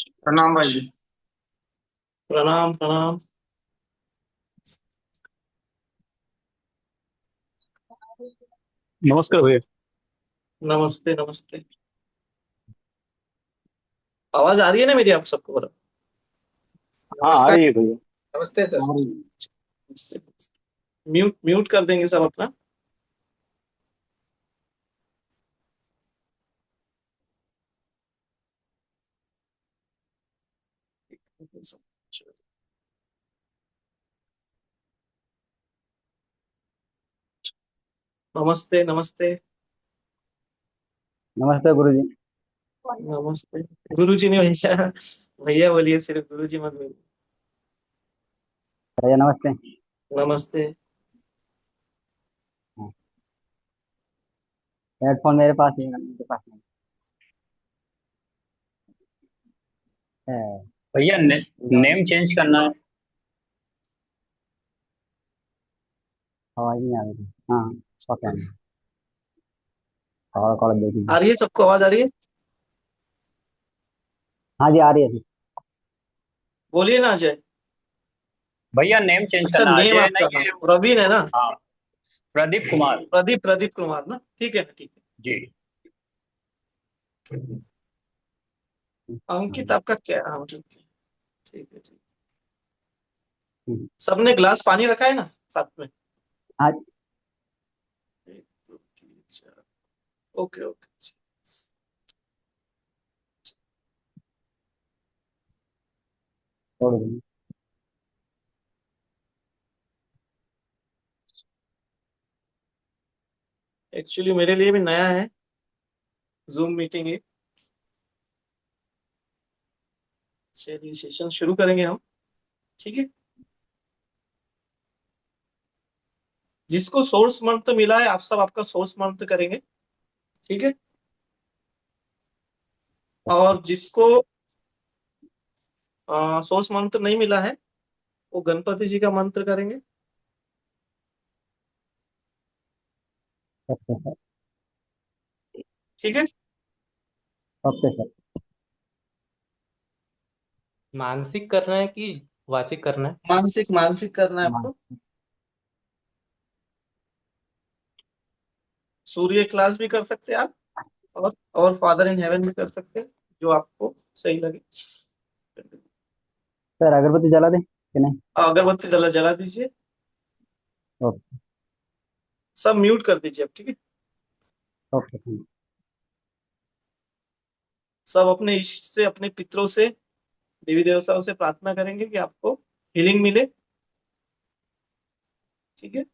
प्रणाम भाई जी। प्रणाम प्रणाम। नमस्कार भैया। नमस्ते नमस्ते। आवाज आ रही है ना मेरी आप सबको बता। हाँ, आ नमस्कार। रही है भैया। नमस्ते सर। आ रही है। नमस्ते नमस्ते। म्यूट म्यूट कर देंगे सब अपना। नमस्ते नमस्ते। नमस्ते गुरु जी। नमस्ते। गुरु जी ने भैया। भैया बोलिए, सिर्फ गुरु जी मत बोलिए। भैया नमस्ते। नमस्ते। हाँ, हेडफोन मेरे पास ही है, मेरे पास नहीं है। भैया नेम चेंज करना है। आवाज नहीं आ रही थी। हाँ, पता नहीं। और कॉलेज देखिए। आ रही है सबको, आवाज आ रही है? हाँ जी, आ रही है जी। बोलिए ना अजय। भैया नेम चेंज अच्छा, करना, नेम अजय आपका, नहीं हाँ है। प्रवीण है ना? हाँ, प्रदीप कुमार। प्रदीप प्रदीप कुमार ना, ठीक है ना, ठीक जी। है। हाँ, अंकित आपका क्या, हाँ ठीक है। ठीक है ठीक। हम्म, सबने ग्लास पानी रखा है ना साथ में? हाँ, एक दो तीन चार। Okay okay. छोड़ दीजिए। एक्चुअली मेरे लिए भी नया है जूम मीटिंग ये। चलिए सेशन शुरू करेंगे हम। ठीक है। जिसको सोर्स मंत्र मिला है, आप सब आपका सोर्स मंत्र करेंगे। ठीक है। और जिसको सोर्स मंत्र नहीं मिला है, वो गणपति जी का मंत्र करेंगे। Okay sir. ठीक है। Okay sir. मानसिक करना है कि वाचिक करना है? मानसिक मानसिक करना है मान। आपको। सूर्य क्लास भी कर सकते हैं आप। और फादर इन हेवन भी कर सकते हैं, जो आपको सही लगे। सर अगरबत्ती जला दें कि नहीं? अगरबत्ती जला जला दीजिए। ओके। सब म्यूट कर दीजिए अब, ठीक है। ओके थैंक सब अपने इष्ट से, अपने पितरों से, देवी देवताओं से प्रार्थना करेंगे कि आपको हीलिंग मिले। ठीक है।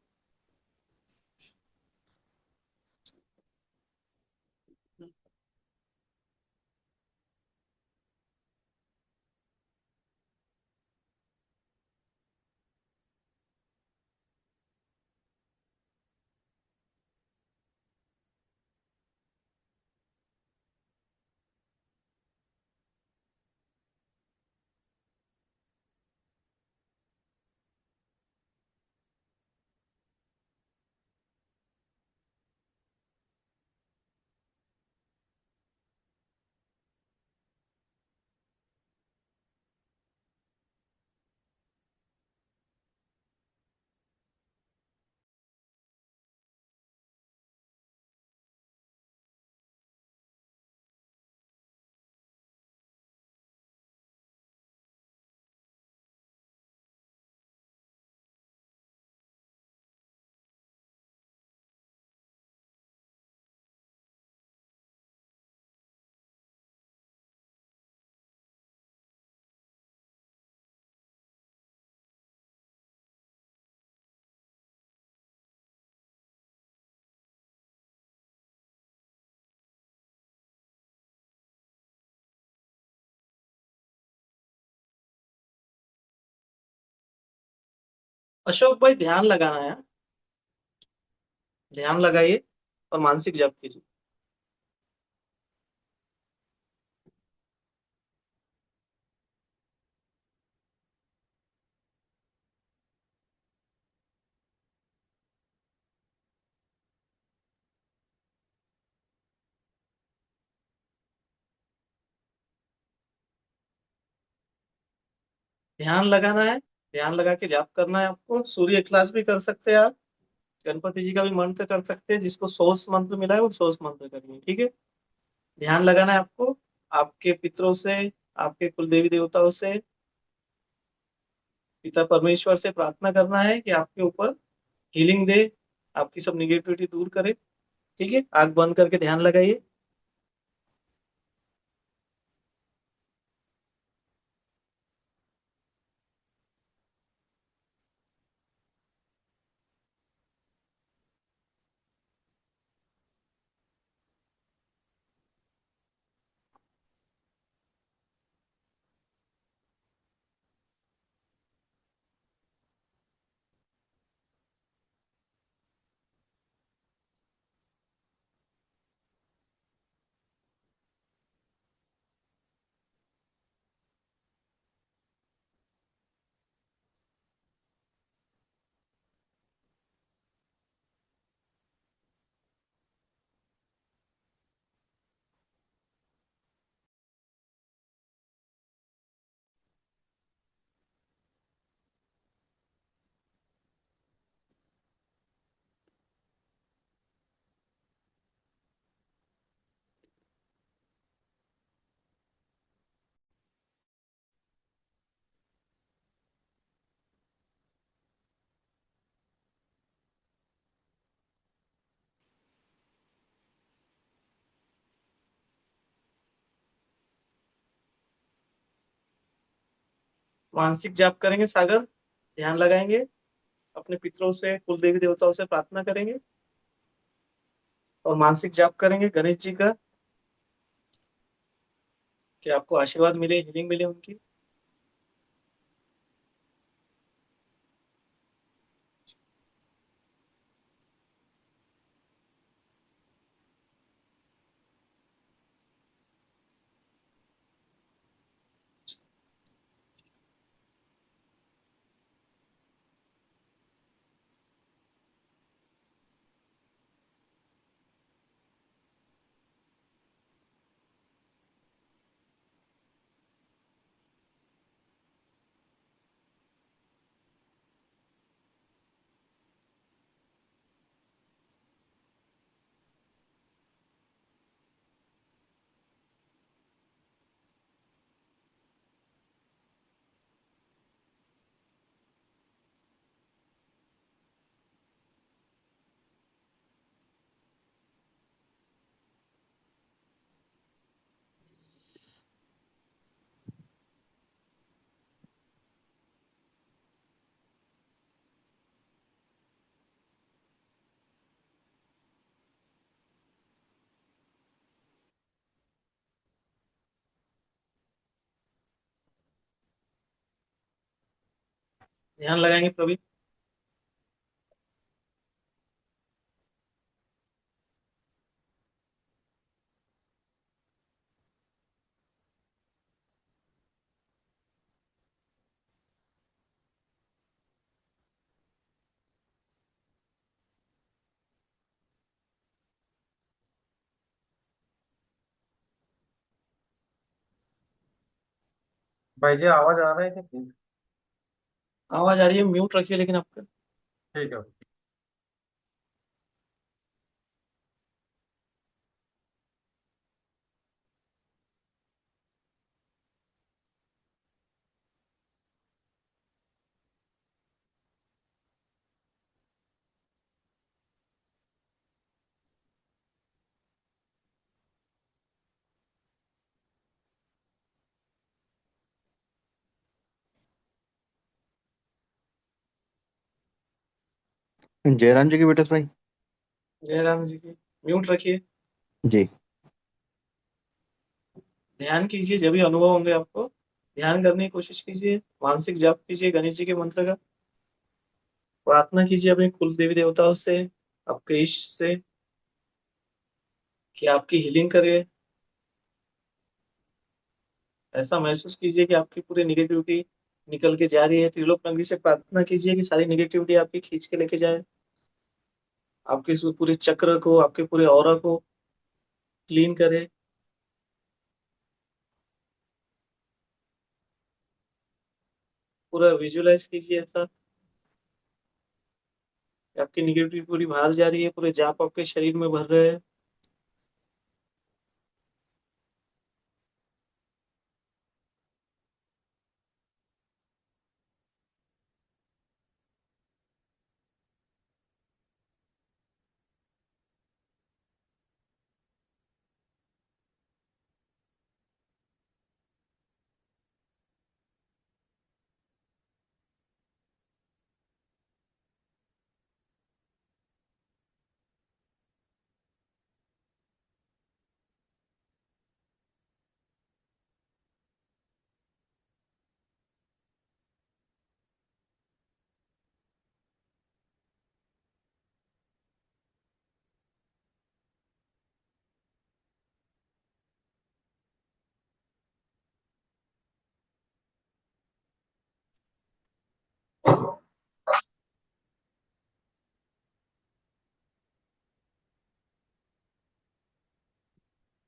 अशोक भाई, ध्यान लगाना है। ध्यान लगाइए और मानसिक जप कीजिए। ध्यान लगाना है, ध्यान लगा के जाप करना है आपको। सूर्य क्लास भी कर सकते हैं आप, गणपति जी का भी मंत्र कर सकते हैं। जिसको सोर्स मंत्र मिला है वो सोर्स मंत्र करिए, ठीक है। ध्यान लगाना है आपको, आपके पितरों से, आपके कुल देवी देवताओं से, पिता परमेश्वर से प्रार्थना करना है कि आपके ऊपर हीलिंग दे, आपकी सब निगेटिविटी दूर करे, ठीक है। आंख बंद करके ध्यान लगाइए। मानसिक जाप करेंगे सागर, ध्यान लगाएंगे, अपने पितरों से, कुल देवी देवताओं से प्रार्थना करेंगे, और मानसिक जाप करेंगे गणेश जी का, कि आपको आशीर्वाद मिले, हीलिंग मिले उनकी। ध्यान लगाएंगे प्रवीण। भाई जी आवाज आ रहा है कि ठीक? आवाज आ रही है, म्यूट रखिए लेकिन आपका। ठीक है। जयराम जी की बेटा भाई। जयराम जी की म्यूट रखिए। जी। ध्यान कीजिए, जब भी अनुभव होंगे आपको ध्यान करने की कोशिश कीजिए। मानसिक जाप कीजिए गणेश जी के मंत्र का, प्रार्थना कीजिए अपने कुल देवी देवताओं से, आपके इष्ट से, कि आपकी हीलिंग करे। ऐसा महसूस कीजिए कि आपकी पूरी निगेटिविटी निकल के जा रही है। त्रिलोक नगरी से प्रार्थना कीजिए कि सारी निगेटिविटी आपकी खींच के लेके जाए, आपके इस पूरे चक्र को, आपके पूरे ऑरा को क्लीन करे। पूरा विजुअलाइज कीजिए ऐसा कि आपकी निगेटिविटी पूरी बाहर जा रही है, पूरे जाप आपके शरीर में भर रहे हैं।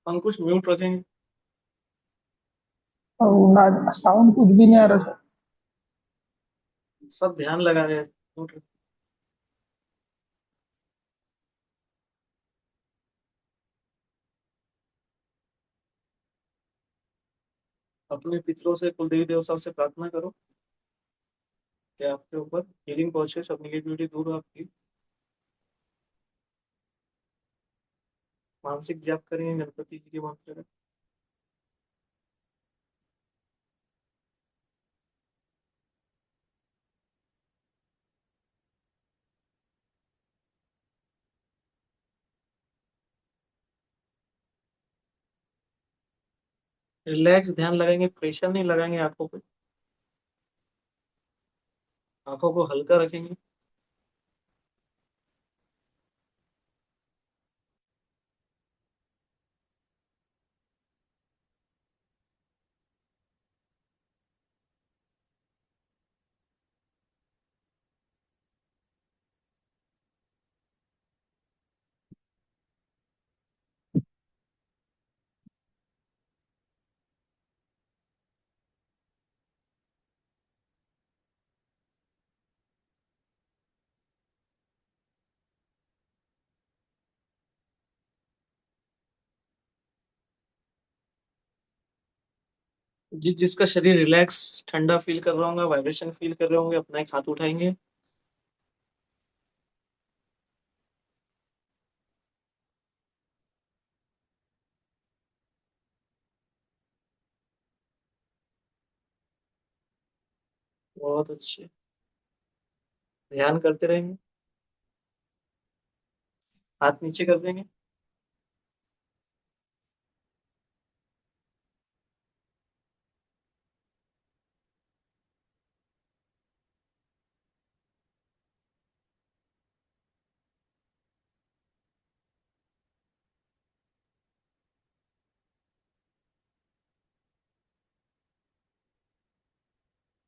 अंकुश म्यूट रखेंगे। और साउंड कुछ भी नहीं आ रहा। सब ध्यान लगा रहे हैं, म्यूट रखें। अपने पितरों से, कुलदेवी देवताओं से प्रार्थना करो कि आपके ऊपर हीलिंग पहुंचे, सब निगेटिविटी दूर हो आपकी। मानसिक जाप करेंगे गणपति जी के मंत्र का। रिलैक्स ध्यान लगाएंगे, प्रेशर नहीं लगाएंगे आंखों पे। आंखों को हल्का रखेंगे। जिसका शरीर रिलैक्स ठंडा फील कर रहा होगा, वाइब्रेशन फील कर रहे होंगे, अपना एक हाथ उठाएंगे। बहुत अच्छे। ध्यान करते रहेंगे। हाथ नीचे कर देंगे।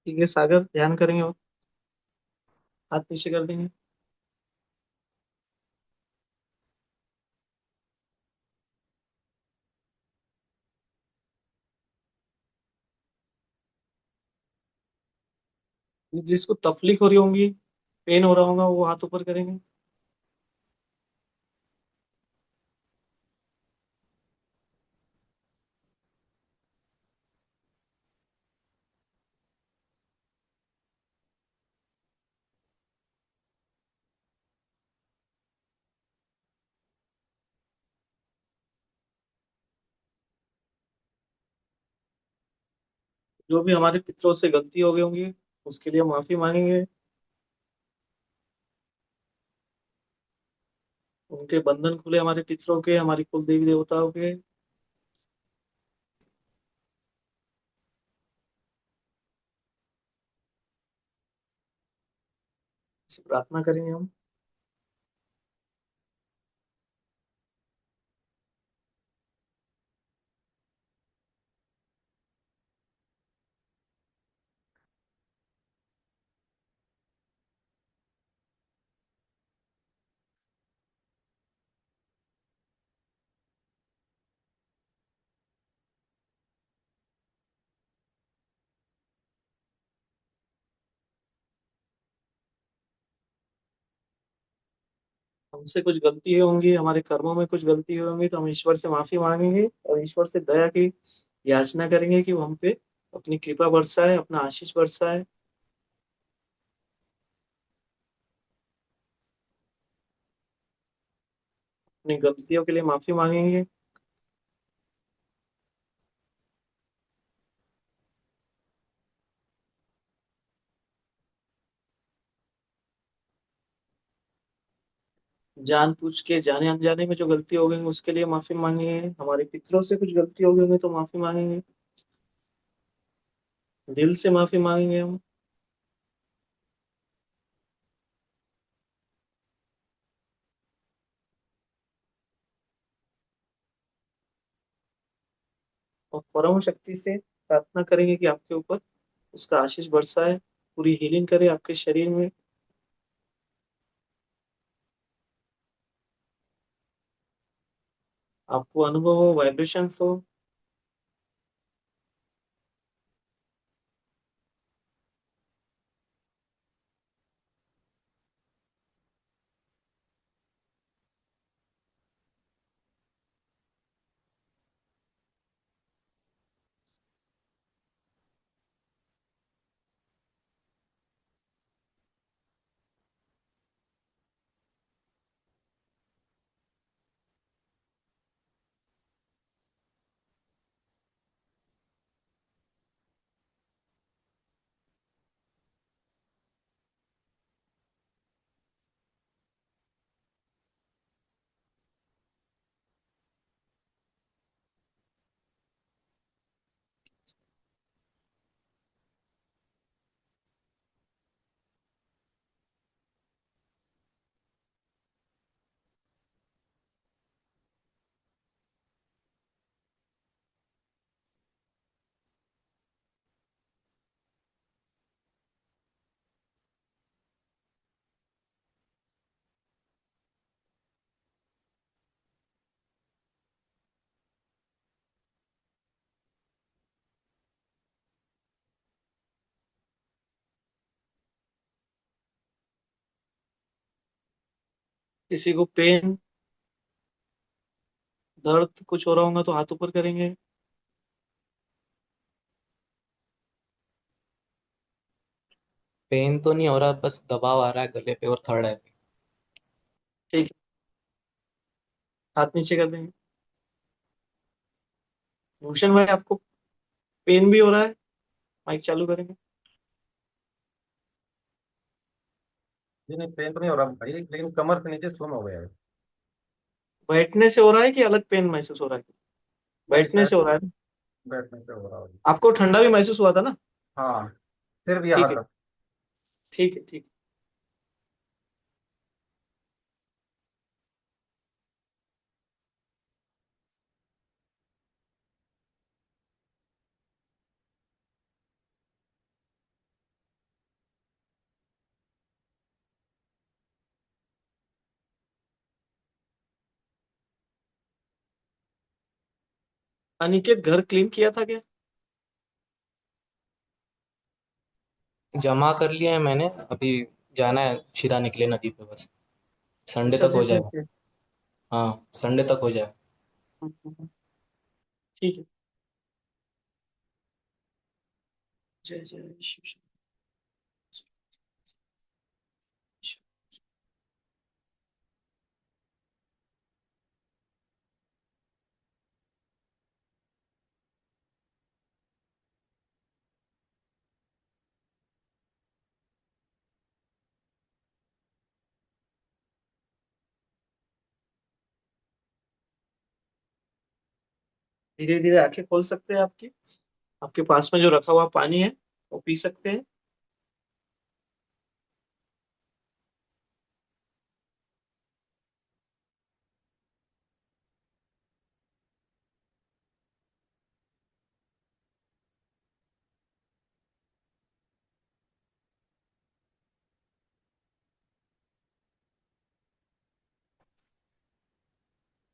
ठीक है सागर, ध्यान करेंगे और हाथ नीचे कर देंगे। जिसको तकलीफ हो रही होंगी, पेन हो रहा होगा, वो हाथ ऊपर करेंगे। जो भी हमारे पितरों से गलती हो गई होंगी, उसके लिए माफी मांगेंगे। उनके बंधन खुले, हमारे पितरों के, हमारी कुल देवी देवताओं के। इसे प्रार्थना करेंगे हम। हमसे कुछ गलती होंगी, हमारे कर्मों में कुछ गलती होंगी, तो हम ईश्वर से माफी मांगेंगे और ईश्वर से दया की याचना करेंगे कि वो हम पे अपनी कृपा बरसाए, अपना आशीष बरसाए। अपनी गलतियों के लिए माफी मांगेंगे। जानबूझ के जाने अनजाने में जो गलती हो गई उसके लिए माफी मांगेंगे। हमारे पितरों से कुछ गलती हो गई होंगी तो माफी मांगेंगे, दिल से माफी मांगेंगे हम। और परम शक्ति से प्रार्थना करेंगे कि आपके ऊपर उसका आशीष बरसाए, पूरी हीलिंग करे आपके शरीर में। आपको अनुभव हो, वाइब्रेशंस हो। किसी को पेन, दर्द कुछ हो रहा होगा तो हाथ ऊपर करेंगे। पेन तो नहीं हो रहा, बस दबाव आ रहा है गले पे और थर्ड आई पे। ठीक है, हाथ नीचे कर देंगे। भूषण भाई, आपको पेन भी हो रहा है? माइक चालू करेंगे। जी नहीं, पेन तो नहीं हो रहा भाई, लेकिन कमर से नीचे सुन हो गया है। बैठने से हो रहा है कि अलग पेन महसूस हो रहा है? नहीं, बैठने शायद से हो रहा है ना? बैठने से हो रहा होगा। आपको ठंडा भी महसूस हुआ था ना? हाँ, सिर्फ ये ठीक है, हाथ। ठीक है, ठीक है। अनिकेत, घर क्लीन किया था क्या? जमा कर लिया है मैंने, अभी जाना है शिरा निकले नदी पे बस। संडे तक हो विसर्जित नहीं जाएगा। किया? हाँ, संडे तक हो जाएगा। ठीक है। जय जय शिव शंकर। धीरे धीरे आंखें खोल सकते हैं आपकी। आपके पास में जो रखा हुआ पानी है वो पी सकते हैं।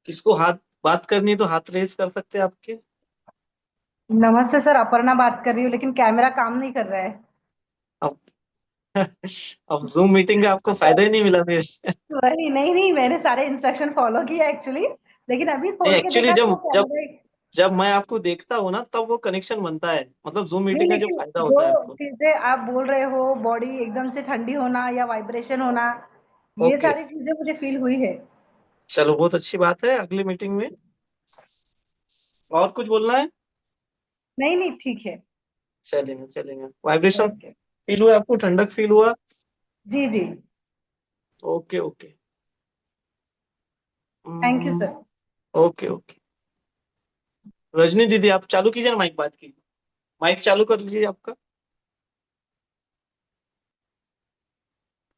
किसको हाथ बात करनी है तो हाथ रेस कर सकते हैं आपके। नमस्ते सर, अपर्णा बात कर रही हूँ, लेकिन कैमरा काम नहीं कर रहा है। अब अब जूम मीटिंग का आपको फायदा ही नहीं मिला फिर। वही नहीं नहीं, मैंने सारे इंस्ट्रक्शन फॉलो किया एक्चुअली, लेकिन अभी नहीं, खोल के एक्चुअली देखा तो जब वो जब कैमरे। जब मैं आपको देखता हूँ ना तब वो कनेक्शन बनता है, मतलब जूम नहीं, मीटिंग का जो लेकिन फायदा जो होता है आपको। चीजें आप बोल रहे हो, बॉडी एकदम से ठंडी होना या वाइब्रेशन होना, ये ओके, सारी चीजें मुझे फील हुई है। चलो बहुत अच्छी बात है। अगली मीटिंग में और कुछ बोलना है? नहीं नहीं, ठीक है। चलेंगे चलेंगे। Vibration okay. फील हुआ आपको, ठंडक फील हुआ? जी जी। Okay okay. Thank you sir. Okay okay. Rajni दीदी आप चालू कीजिए ना माइक, बात की। माइक चालू कर लीजिए आपका।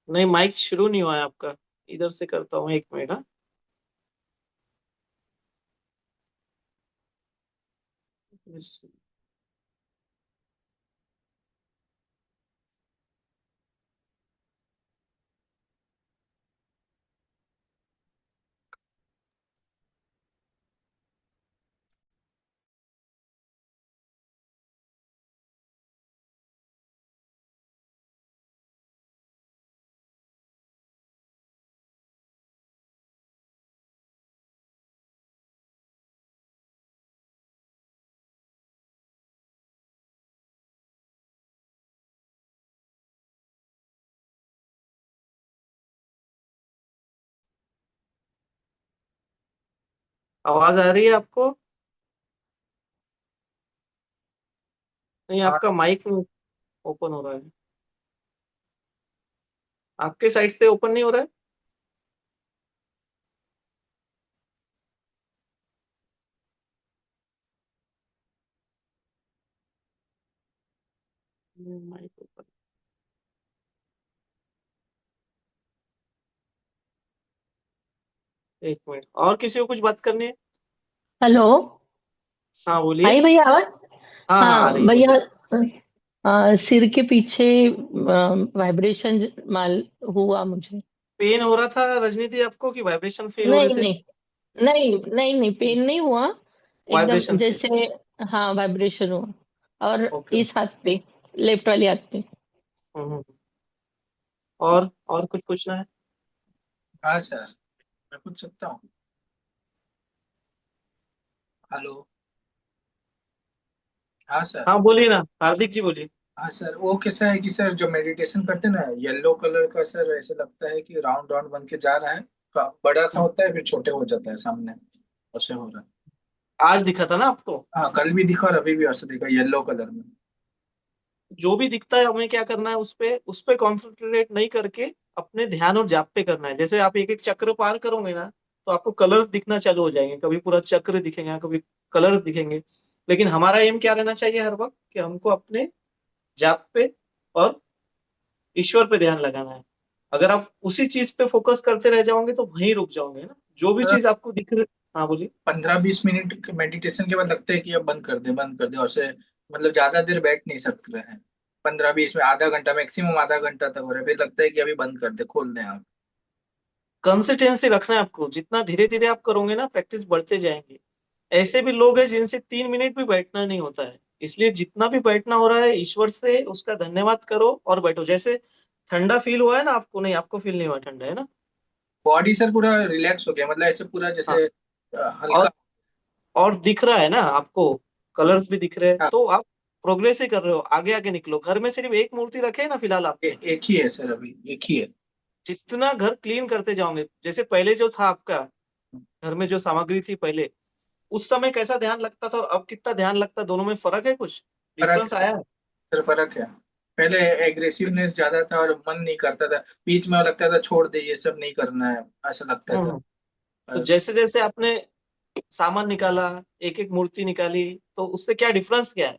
नहीं, माइक शुरू नहीं हुआ है आपका। इधर से करता हूँ, एक मिनट। हाँ, आवाज आ रही है आपको? नहीं, आपका माइक ओपन हो रहा है। आपके साइड से ओपन नहीं हो रहा है? Mic open. एक मिनट, और किसी को कुछ बात करनी है? हेलो। हाँ बोलिए। आई भैया आवाज। हाँ हाँ, आ हाँ रही है, भैया। बोलिए। सिर के पीछे वाइब्रेशन माल हुआ मुझे। पेन हो रहा था रजनी दी आपको, कि वाइब्रेशन फील हो रहे नहीं थे? नहीं नहीं नहीं नहीं, पेन नहीं हुआ। एकदम वाइब्रेशन फील। जैसे, हाँ वाइब्रेशन हुआ। और ओके। इस हाथ पे, लेफ्ट वाले हाथ पे। हम्म। और कुछ पूछना है? हाँ सर, मैं पूछ सकता हूँ? हेलो। हाँ सर। हाँ बोलिए ना, हार्दिक जी बोलिए। हाँ सर, वो कैसा है कि सर जो मेडिटेशन करते हैं ना, येलो कलर का सर ऐसे लगता है कि राउंड राउंड बन के जा रहा है। बड़ा सा होता है फिर छोटे हो जाता है सामने, ऐसे हो रहा है। आज दिखा था ना आपको? हाँ, कल भी दिखा और अभी भी वैसे दिखा, येलो कलर में। जो भी दिखता है हमें क्या करना है, उस पे कॉन्सेंट्रेट नहीं करके अपने ध्यान और जाप पे करना है। जैसे आप एक एक चक्र पार करोगे ना, तो आपको कलर्स दिखना चालू हो जाएंगे। कभी पूरा चक्र दिखेगा, कभी कलर्स दिखेंगे। लेकिन हमारा एम क्या रहना चाहिए हर वक्त, कि हमको अपने जाप पे और ईश्वर पे ध्यान लगाना है। अगर आप उसी चीज पे फोकस करते रह जाओगे तो वहीं रुक जाओगे ना। जो भी सर, चीज आपको दिख रही। हाँ बोलिए। 15-20 मिनट मेडिटेशन के बाद लगता है कि अब बंद कर दे बंद कर दे, और से मतलब ज्यादा देर बैठ नहीं सकते हैं। 15-20 में आधा घंटा, मैक्सिमम आधा घंटा तक हो रहा है, फिर लगता है कि अभी बंद कर दे, खोल दें आप। कंसिस्टेंसी रखना है आपको। जितना धीरे धीरे आप करोगे ना, प्रैक्टिस बढ़ते जाएंगे। ऐसे भी लोग हैं जिनसे 3 मिनट भी बैठना नहीं होता है। इसलिए जितना भी बैठना हो रहा है, ईश्वर से उसका धन्यवाद करो और बैठो। जैसे ठंडा फील हुआ है ना आपको? नहीं, आपको फील नहीं हुआ ठंडा, है ना? बॉडी सर पूरा रिलैक्स हो गया, मतलब ऐसे पूरा हाँ। जैसे हल्का। और और दिख रहा है ना आपको, कलर्स भी दिख रहे हैं, हाँ, तो आप प्रोग्रेस ही कर रहे हो। आगे आगे निकलो। घर में सिर्फ एक मूर्ति रखे ना फिलहाल आपने। एक ही है सर, अभी एक ही है। जितना घर क्लीन करते जाओगे, जैसे पहले जो था आपका घर में जो सामग्री थी पहले, उस समय कैसा ध्यान लगता था और अब कितना ध्यान लगता है, दोनों में फर्क है? कुछ फर्क है डिफरेंस सर। आया है? सर फर्क है। पहले एग्रेसिवनेस ज्यादा था और मन नहीं करता था, बीच में लगता था छोड़ दे ये सब नहीं करना है, ऐसा लगता था। हम्म। तो अ, जैसे जैसे आपने सामान निकाला, एक एक मूर्ति निकाली, तो उससे क्या डिफरेंस क्या है?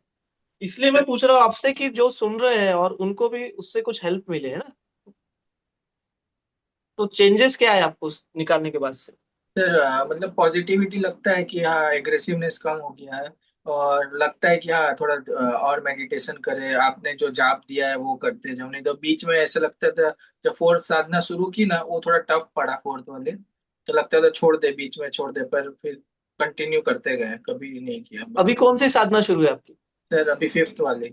इसलिए मैं पूछ रहा हूँ आपसे कि जो सुन रहे हैं और उनको भी उससे कुछ हेल्प मिले, है ना? तो चेंजेस क्या है आपको निकालने के बाद से? सर मतलब पॉजिटिविटी लगता है कि हाँ एग्रेसिवनेस कम हो गया है। और लगता है कि हाँ थोड़ा और मेडिटेशन करे, आपने जो जाप दिया है वो करते जाओ, नहीं तो बीच में ऐसा लगता था। जब फोर्थ साधना शुरू की ना, वो थोड़ा टफ पड़ा फोर्थ वाले, तो लगता था छोड़ दे, बीच में छोड़ दे, पर फिर कंटिन्यू करते गए, कभी नहीं किया अभी बंद। कौन सी साधना शुरू है आपकी? सर अभी फिफ्थ वाले।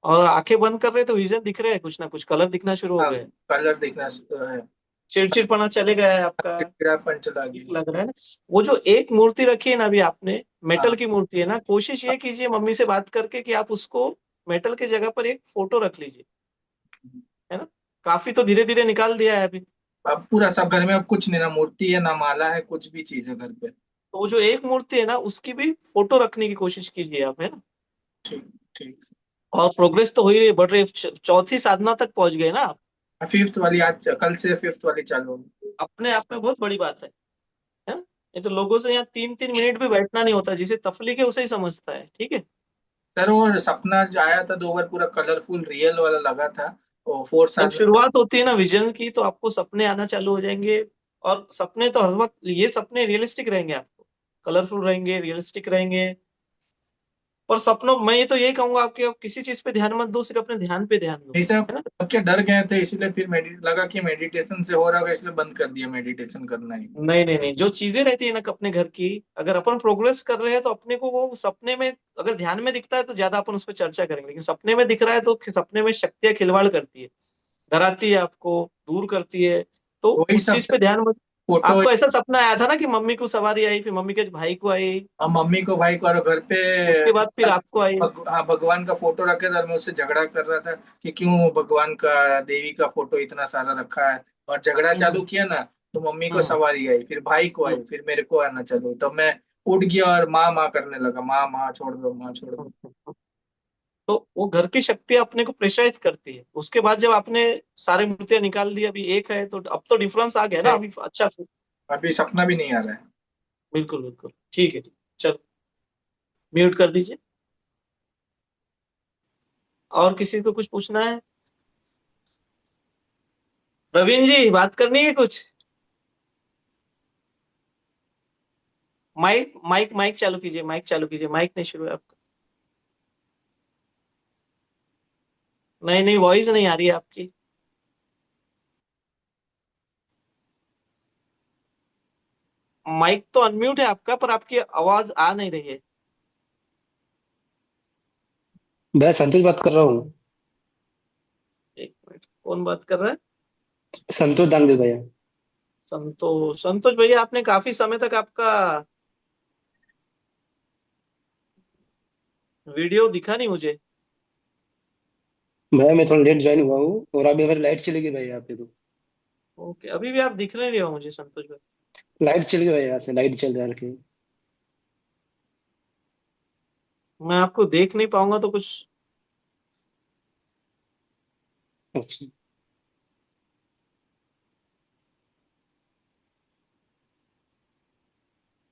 और आंखें बंद कर रहे तो विजन दिख रहे हैं, कुछ ना कुछ कलर दिखना शुरू हो हाँ, गए, कलर दिखना है, चिड़चिड़पना चले गया है आपका, चिड़चिड़ापन चला ठीक गया। लग रहा है ना। वो जो एक मूर्ति रखी है ना अभी आपने, मेटल हाँ की मूर्ति है ना, कोशिश ये कीजिए मम्मी से बात करके कि आप उसको मेटल की जगह पर एक फोटो रख लीजिए, है ना। काफी तो धीरे धीरे निकाल दिया है अभी। अब पूरा सब घर में, अब कुछ नहीं, ना मूर्ति है ना माला है, कुछ भी चीज है घर पे। तो वो जो एक मूर्ति है ना उसकी भी फोटो रखने की कोशिश कीजिए आप, है ना। ठीक ठीक। और प्रोग्रेस तो हो ही रही है, बढ़ रही है, चौथी साधना तक पहुंच गए ना आप। फिफ्थ वाली आज, कल से फिफ्थ वाली चालू होगी। अपने आप में बहुत बड़ी बात है ना। ये तो लोगों से यहाँ 3-3 मिनट भी बैठना नहीं होता, जिसे तफलीक है उसे ही समझता है, ठीक है। सर वो सपना जो आया था 2 बार, पूरा कलरफुल रियल वाला लगा था, वो फोर्थ जब साल। शुरुआत होती है ना विजन की तो आपको सपने आना चालू हो जाएंगे। और सपने तो हर वक्त ये सपने रियलिस्टिक रहेंगे, आपको कलरफुल रहेंगे, रियलिस्टिक रहेंगे। पर सपनों मैं ये तो यही कहूंगा आपके, आप किसी चीज पे ध्यान मत दो, सिर्फ अपने ध्यान पे ध्यान दो, नहीं सर, है ना। अब क्या डर गए थे, इसीलिए फिर लगा कि मेडिटेशन से हो रहा होगा, इसलिए बंद कर दिया मेडिटेशन करना ही। नहीं नहीं नहीं, जो चीजें रहती है ना अपने घर की, अगर अपन प्रोग्रेस कर रहे हैं तो अपने को वो सपने में अगर ध्यान में दिखता है तो ज्यादा अपन उस पर चर्चा करेंगे, लेकिन सपने में दिख रहा है तो सपने में शक्तियां खिलवाड़ करती है, डराती है आपको, दूर करती है। तो वही उस सब चीज पे ध्यान मत। फोटो। आपको ऐसा सपना आया था ना कि मम्मी को सवारी आई, फिर मम्मी के भाई को आई, और मम्मी को, भाई को, और घर पे उसके बाद फिर आपको आई। हाँ, भगवान का फोटो रखे थे, और मैं उससे झगड़ा कर रहा था कि क्यों भगवान का, देवी का फोटो इतना सारा रखा है। और झगड़ा हम्म चालू किया ना, तो मम्मी को हम्म सवारी आई, फिर भाई को आई, हम्म फिर मेरे को आना चालू, तब मैं उठ गया और माँ माँ करने लगा, माँ माँ छोड़ दो, माँ छोड़ दो। हम्म। तो वो घर की शक्ति अपने को प्रेशराइज करती है। उसके बाद जब आपने सारी मूर्तियां निकाल दी, अभी एक है, तो अब तो डिफरेंस आ गया ना अभी, अच्छा। अभी सपना भी नहीं आ रहा है। बिल्कुल बिल्कुल ठीक है। चलो म्यूट कर दीजिए। और किसी को कुछ पूछना है? प्रवीण जी बात करनी है कुछ? माइक माइक माइक चालू कीजिए, माइक चालू कीजिए, माइक नहीं शुरू है आपका। नहीं नहीं, वॉइस नहीं आ रही है आपकी। माइक तो अनम्यूट है आपका, पर आपकी आवाज आ नहीं रही है। मैं संतोष बात कर रहा हूँ। एक मिनट, कौन बात कर रहा है? संतोष दांगे भैया। संतोष, संतोष भैया आपने काफी समय तक आपका वीडियो दिखा नहीं मुझे। भैया मैं थोड़ा लेट ज्वाइन हुआ हूँ और अभी हमारी लाइट चली गई भैया यहाँ पे तो। ओके, अभी भी आप दिख नहीं रहे हो मुझे संतोष भाई। लाइट चली गई भैया, यहाँ से लाइट चल रहा है। मैं आपको देख नहीं पाऊंगा तो कुछ। अच्छा।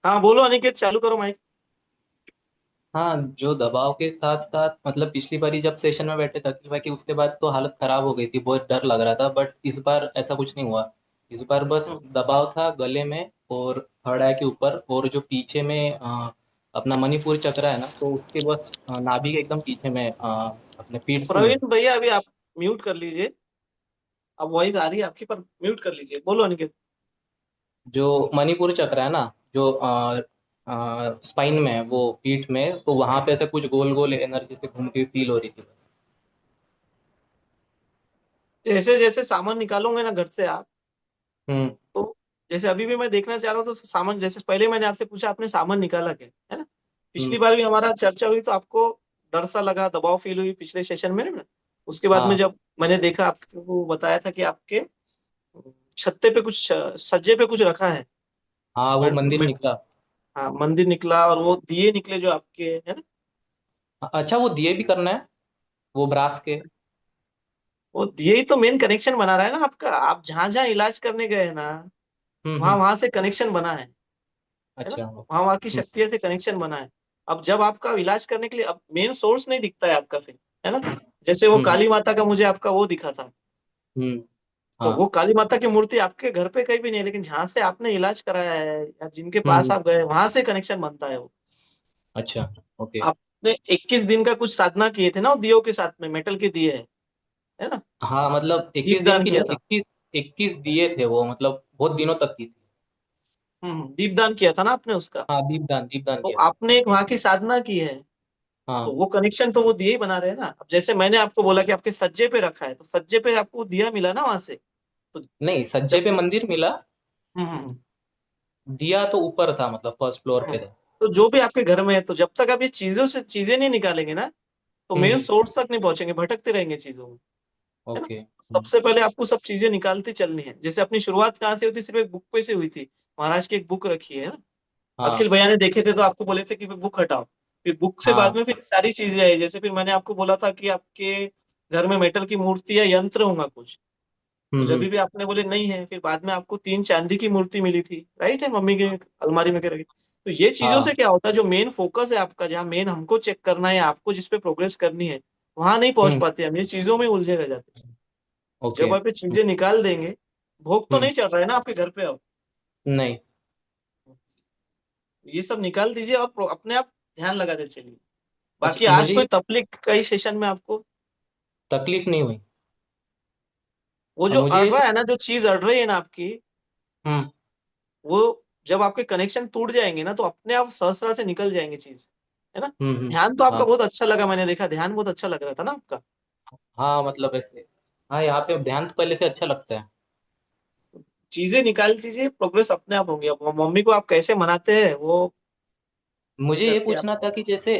हाँ बोलो अनिकेत, चालू करो माइक। हाँ, जो दबाव के साथ साथ मतलब पिछली बारी जब सेशन में बैठे तकलीफ भाई की, उसके बाद तो हालत खराब हो गई थी, बहुत डर लग रहा था, बट इस बार ऐसा कुछ नहीं हुआ। इस बार बस हम्म, दबाव था गले में और थर्ड आई के ऊपर, और जो पीछे में अपना मणिपुर चक्र है ना, तो उसके बस नाभि के एकदम पीछे में अपने पीठफुल में। प्रवीण भैया अभी आप म्यूट कर लीजिए। अब वॉइस आ रही है आपकी, पर म्यूट कर लीजिए, बोलो अनिकेत। जो मणिपुर चक्र है ना, जो स्पाइन में है, वो पीठ में, तो वहां पे ऐसे कुछ गोल गोल एनर्जी से घूमती हुई फील हो रही थी बस। जैसे जैसे सामान निकालोगे ना घर से आप, हम्म। तो जैसे अभी भी मैं देखना चाह रहा हूँ, तो सामान जैसे पहले मैंने आपसे पूछा, आपने सामान निकाला क्या, है ना। पिछली हम्म। बार भी हमारा चर्चा हुई तो आपको डर सा लगा, दबाव फील हुई पिछले सेशन में ना। उसके बाद में हाँ जब मैंने देखा, आपको बताया था कि आपके छत्ते पे कुछ, सज्जे पे कुछ रखा है। हाँ, वो मैं, मंदिर मैं, निकला। हाँ मंदिर निकला, और वो दिए निकले जो आपके, है ना। अच्छा, वो दिए भी करना है, वो ब्रास के। वो दिए ही तो मेन कनेक्शन बना रहा है ना आपका। आप जहां जहां इलाज करने गए हैं ना, वहां हम्म। वहां से कनेक्शन बना है ना। अच्छा। वहां वहां की शक्तियों से कनेक्शन बना है। अब जब आपका इलाज करने के लिए, अब मेन सोर्स नहीं दिखता है आपका फिर, है ना। जैसे वो हम्म। काली माता का मुझे आपका वो दिखा था, हम्म। तो हाँ। वो काली माता की मूर्ति आपके घर पे कहीं भी नहीं है, लेकिन जहां से आपने इलाज कराया है या जिनके पास हम्म। आप गए, वहां से कनेक्शन बनता है वो। अच्छा। ओके। आपने 21 दिन का कुछ साधना किए थे ना वो दियों के साथ में, मेटल के दिए है ना। हाँ, मतलब 21 दिन दीपदान की किया नहीं, था। 21 दिए थे वो, मतलब बहुत दिनों तक की थी। दीपदान किया था ना आपने उसका। हाँ, दीपदान दीपदान तो किया था। आपने एक वहां की साधना की है, हाँ तो वो कनेक्शन तो वो दिए ही बना रहे हैं ना। अब जैसे मैंने आपको बोला कि आपके सज्जे पे रखा है, तो सज्जे पे आपको दिया मिला ना वहां से। तो नहीं, सज्जे जब पे मंदिर मिला। हम्म हम्म, हम्म, दिया तो ऊपर था, मतलब फर्स्ट फ्लोर पे हम्म। था। तो जो भी आपके घर में है, तो जब तक आप ये चीजों से चीजें नहीं निकालेंगे ना, तो मेन हम्म। सोर्स तक नहीं पहुंचेंगे, भटकते रहेंगे चीजों में, है ना। ओके। सबसे पहले आपको सब चीजें निकालती चलनी है। जैसे अपनी शुरुआत कहाँ से हुई थी, सिर्फ एक बुक पे से हुई थी। महाराज की एक बुक रखी है ना, हाँ अखिल भैया ने देखे थे तो आपको बोले थे कि बुक हटाओ। फिर बुक से बाद हाँ। में फिर सारी चीजें आई। जैसे फिर मैंने आपको बोला था कि आपके घर में मेटल की मूर्ति या यंत्र होगा कुछ। तो जब हम्म। भी आपने बोले नहीं है, फिर बाद में आपको 3 चांदी की मूर्ति मिली थी, राइट है, मम्मी के अलमारी में के रखी। तो ये चीजों से हाँ। क्या होता है, जो मेन फोकस है आपका, जहाँ मेन हमको चेक करना है, आपको जिस पे प्रोग्रेस करनी है, वहां नहीं पहुंच हम्म। पाते हम, ये चीजों में उलझे रह जाते हैं। ओके। जब आप ये चीजें निकाल देंगे, भोग तो हम्म। नहीं चढ़ रहा है ना आपके घर पे अब, नहीं। ये सब निकाल दीजिए और अपने आप ध्यान लगाते चलिए। बाकी अच्छा, आज मुझे कोई तकलीफ कई सेशन में आपको, तकलीफ नहीं हुई। वो अब जो मुझे अड़ रहा है ना, जो चीज अड़ रही है ना आपकी, हम्म। वो जब आपके कनेक्शन टूट जाएंगे ना, तो अपने आप सहस्रा से निकल जाएंगे चीज, है ना। ध्यान तो आपका हाँ बहुत अच्छा लगा, मैंने देखा ध्यान बहुत अच्छा लग रहा था ना आपका। हाँ, मतलब ऐसे। हाँ, यहाँ पे ध्यान तो पहले से अच्छा लगता है। चीजें निकाल दीजिए, प्रोग्रेस अपने आप होंगी। अब मम्मी को आप कैसे मनाते हैं वो मुझे ये करके आप। पूछना था कि जैसे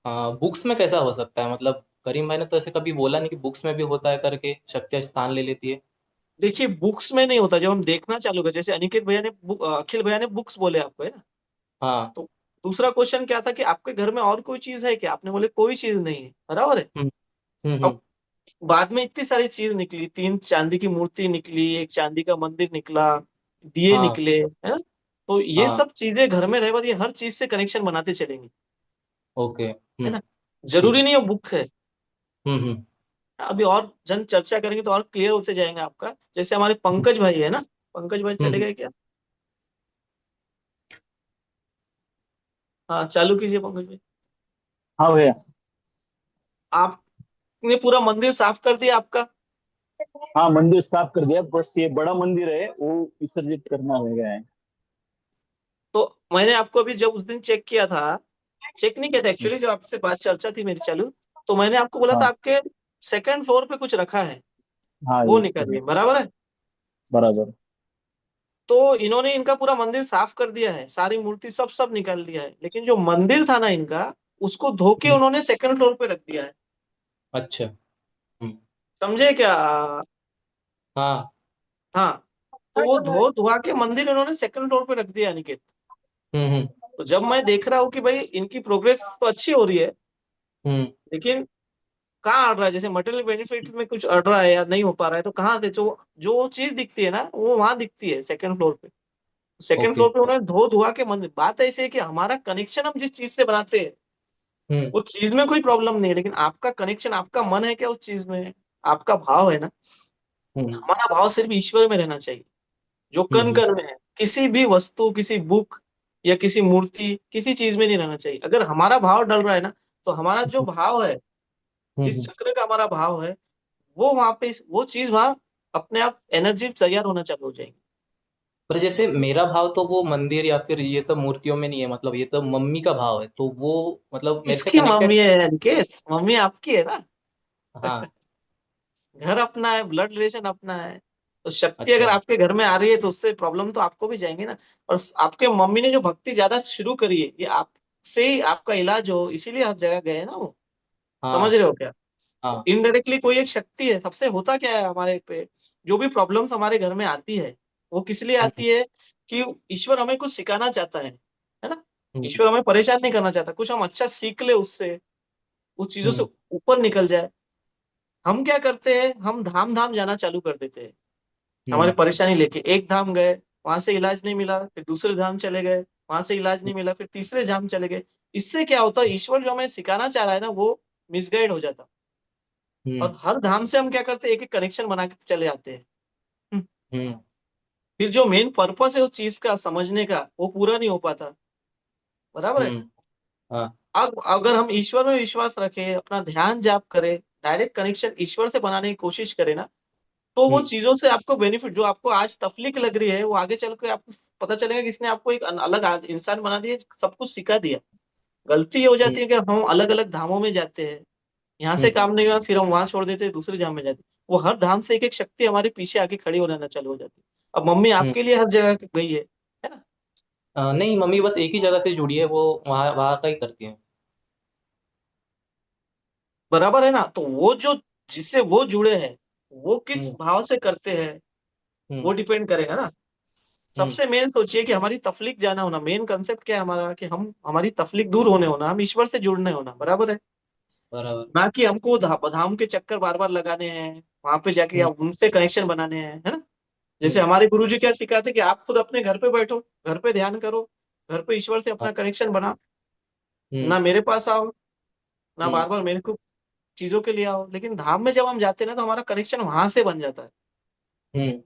बुक्स में कैसा हो सकता है, मतलब करीम भाई ने तो ऐसे कभी बोला नहीं कि बुक्स में भी होता है करके शक्तियाँ स्थान ले लेती है। देखिए बुक्स में नहीं होता, जब हम देखना चालू करें, जैसे अनिकेत भैया ने अखिल भैया ने बुक्स बोले आपको, है ना। हाँ। तो दूसरा क्वेश्चन क्या था कि आपके घर में और कोई चीज है क्या, आपने बोले कोई चीज नहीं है, बराबर है। हम्म। हम्म। अब बाद में इतनी सारी चीज निकली, 3 चांदी की मूर्ति निकली, एक चांदी का मंदिर निकला, दिए हाँ निकले, है ना। तो ये हाँ। सब चीजें घर में रहे बाद ये हर चीज से कनेक्शन बनाते चलेंगे, ओके। है ना। ठीक जरूरी है। नहीं है बुक है। हम्म। अभी और जन चर्चा करेंगे तो और क्लियर होते जाएंगे आपका। जैसे हमारे पंकज भाई है ना, पंकज भाई चले हम्म। गए क्या। हाँ चालू कीजिए पंकज भाई। हाँ भैया। आपने पूरा मंदिर साफ कर दिया आपका। हाँ मंदिर साफ कर दिया, बस ये बड़ा मंदिर है वो विसर्जित करना रह गया है। तो मैंने आपको अभी जब उस दिन चेक किया था, चेक नहीं किया था एक्चुअली, जो आपसे बात चर्चा थी मेरी चालू, तो मैंने आपको बोला था हाँ आपके सेकंड फ्लोर पे कुछ रखा है, हाँ वो ये सही निकालिए, है। बराबर है। बराबर। तो इन्होंने इनका पूरा मंदिर साफ कर दिया है, सारी मूर्ति सब सब निकाल दिया है, लेकिन जो मंदिर था ना इनका, उसको धो के हम्म। उन्होंने सेकंड फ्लोर पे रख दिया है। अच्छा। हम्म। समझे क्या। हाँ। हाँ। तो वो धो धुआ के मंदिर इन्होंने सेकंड फ्लोर पे रख दिया अनिकेत। हम्म। तो जब मैं देख रहा हूँ कि भाई इनकी प्रोग्रेस तो अच्छी हो रही है, हम्म। लेकिन कहाँ अड़ रहा है, जैसे मटेरियल बेनिफिट में कुछ अड़ रहा है या नहीं हो पा रहा है, तो कहाँ दे, जो जो चीज दिखती है ना वो वहां दिखती है सेकंड फ्लोर पे। Second okay. फ्लोर पे उन्होंने धो धुआ के मंदिर, बात ऐसी है कि हमारा कनेक्शन हम जिस चीज से बनाते हैं, हम्म। वो चीज में कोई प्रॉब्लम नहीं है, लेकिन आपका कनेक्शन, आपका मन है क्या उस चीज में, आपका भाव है ना। हम्म। हमारा भाव सिर्फ ईश्वर में रहना चाहिए, जो कण हम्म। कण में है, किसी भी वस्तु, किसी बुक या किसी मूर्ति, किसी चीज में नहीं रहना चाहिए। अगर हमारा भाव डल रहा है ना, तो हमारा जो भाव है, जिस हम्म। चक्र का हमारा भाव है, वो वहां पे, वो चीज वहां अपने आप एनर्जी तैयार होना चालू हो जाएगी। पर जैसे मेरा भाव तो वो मंदिर या फिर ये सब मूर्तियों में नहीं है, मतलब ये तो मम्मी का भाव है, तो वो मतलब मेरे से किसकी मम्मी कनेक्टेड। है अनिकेत, मम्मी आपकी है ना। हाँ। घर अपना है, ब्लड रिलेशन अपना है। तो शक्ति अगर अच्छा। आपके घर में आ रही है, तो उससे प्रॉब्लम तो आपको भी जाएंगे ना। और आपके मम्मी ने जो भक्ति ज्यादा शुरू करी है, ये आपसे ही आपका इलाज हो, इसीलिए हर जगह गए ना वो। समझ हाँ रहे हो क्या। तो हाँ। इनडायरेक्टली कोई एक शक्ति है, सबसे होता क्या है हमारे पे, जो भी प्रॉब्लम्स हमारे घर में आती है, वो किस लिए हम्म। आती है, कि ईश्वर हमें कुछ सिखाना चाहता है ना। हम्म। ईश्वर हमें परेशान नहीं करना चाहता, कुछ हम अच्छा सीख ले उससे, उस चीजों से हम्म। ऊपर निकल जाए। हम क्या करते हैं, हम धाम धाम जाना चालू कर देते हैं, हमारी हम्म। परेशानी लेके। एक धाम गए, वहां से इलाज नहीं मिला, फिर दूसरे धाम चले गए, वहां से इलाज नहीं मिला, फिर तीसरे धाम चले गए। इससे क्या होता है, ईश्वर जो हमें सिखाना चाह रहा है ना, वो मिसगाइड हो जाता। हम्म। और हर धाम से हम क्या करते हैं, एक एक कनेक्शन बना के चले आते हैं। हम्म। हम्म। फिर जो मेन पर्पस है उस चीज का समझने का, वो पूरा नहीं हो पाता, बराबर है। हम्म। हाँ। अब अगर हम ईश्वर में विश्वास रखें, अपना ध्यान जाप करें, डायरेक्ट कनेक्शन ईश्वर से बनाने की कोशिश करें ना, तो वो हम्म। चीजों से आपको बेनिफिट, जो आपको आज तकलीफ लग रही है, वो आगे चल के आपको पता चलेगा कि इसने आपको एक अलग इंसान बना दिया, सब कुछ सिखा दिया। गलती ये हो जाती है कि हम अलग अलग धामों में जाते हैं, यहाँ से हम्म काम नहीं हुआ फिर हम वहां छोड़ देते हैं, दूसरे धाम में जाते हैं। वो हर धाम से एक एक शक्ति हमारे पीछे आके खड़ी होना चालू हो जाती है। अब मम्मी हम्म आपके लिए हर जगह गई है ना? नहीं, मम्मी बस एक ही जगह से जुड़ी है, वो वहाँ वहाँ का ही करती है। बराबर है ना? तो वो जो जिससे वो जुड़े हैं, वो किस हम्म भाव से करते हैं हम्म वो डिपेंड करेगा ना। हम्म सबसे मेन सोचिए कि हमारी तफलीक जाना होना, मेन कंसेप्ट क्या है हमारा, कि हम हमारी तफलीक दूर होने होना, हम ईश्वर से जुड़ने होना, बराबर है? बराबर। ना कि हमको धाम के चक्कर बार बार लगाने हैं, वहां पे जाके हम्म आप उनसे कनेक्शन बनाने हैं, है ना? जैसे हम्म हमारे गुरुजी क्या सिखाते हैं कि आप खुद अपने घर पे बैठो, घर पे ध्यान करो, घर पे ईश्वर से हाँ, अपना कनेक्शन बना, हम्म ना मेरे पास आओ, ना हम्म बार बार मेरे को चीजों के लिए आओ। लेकिन धाम में जब हम जाते हैं ना, तो हमारा कनेक्शन वहां से बन जाता है। हम्म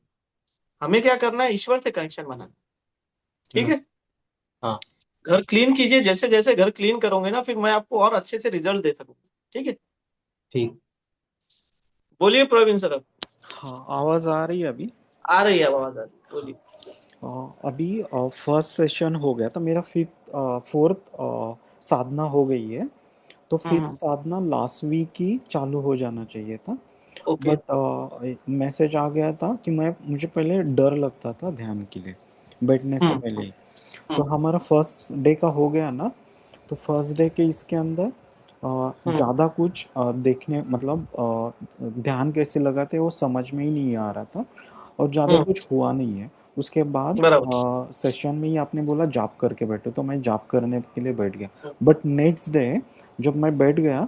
हमें क्या करना है, ईश्वर से कनेक्शन बनाना। ठीक हम्म, है? हाँ घर क्लीन कीजिए, जैसे जैसे घर क्लीन करोगे ना, फिर मैं आपको और अच्छे से रिजल्ट दे सकूंगा। ठीक है? ठीक। बोलिए प्रवीण सर अब। हाँ, आवाज आ रही है अभी? आ रही है आवाज, आ रही है, बोलिए। अभी फर्स्ट सेशन हो गया था मेरा, फिफ्थ फोर्थ साधना हो गई है। तो फिफ्थ हम्म। साधना लास्ट वीक ही चालू हो जाना चाहिए था। ओके। बट मैसेज आ गया था कि मुझे पहले डर लगता था ध्यान के लिए, बैठने से हम्म पहले ही। तो हम्म हमारा फर्स्ट डे का हो गया ना, तो फर्स्ट डे के इसके अंदर हम्म ज़्यादा कुछ देखने मतलब ध्यान कैसे लगाते हैं वो समझ में ही नहीं आ रहा था, और ज़्यादा हम्म, कुछ हुआ नहीं है। उसके बाद बराबर। सेशन में ही आपने बोला जाप करके बैठो, तो मैं जाप करने के लिए बैठ गया। हम्म। बट नेक्स्ट डे जब मैं बैठ गया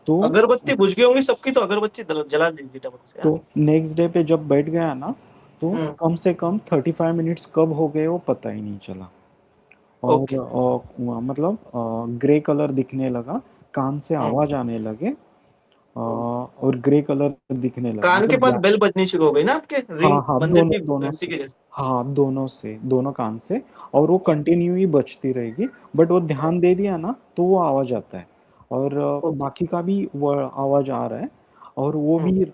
तो अगरबत्ती बुझ गई होंगी सबकी, तो अगरबत्ती जला दीजिए डबल से, हाँ? नेक्स्ट डे पे जब बैठ गया ना, तो हम्म। कम से कम 35 मिनट्स कब हो गए वो पता ही नहीं चला। और ओके। मतलब ग्रे कलर दिखने लगा, कान से हम्म आवाज आने लगे, हम्म। और ग्रे कलर दिखने लगा, कान के मतलब पास ब्लैक। बेल बजनी शुरू हो गई ना आपके, हाँ रिंग हाँ, मंदिर दोनों की दोनों घंटी से। के जैसे। हाँ, दोनों से, दोनों कान से। और वो हम्म। कंटिन्यू ही बजती रहेगी। बट वो हम्म। ध्यान दे दिया ना, तो वो आवाज आता है। और ओके। बाकी का भी वो आवाज आ रहा है, और वो हम्म। भी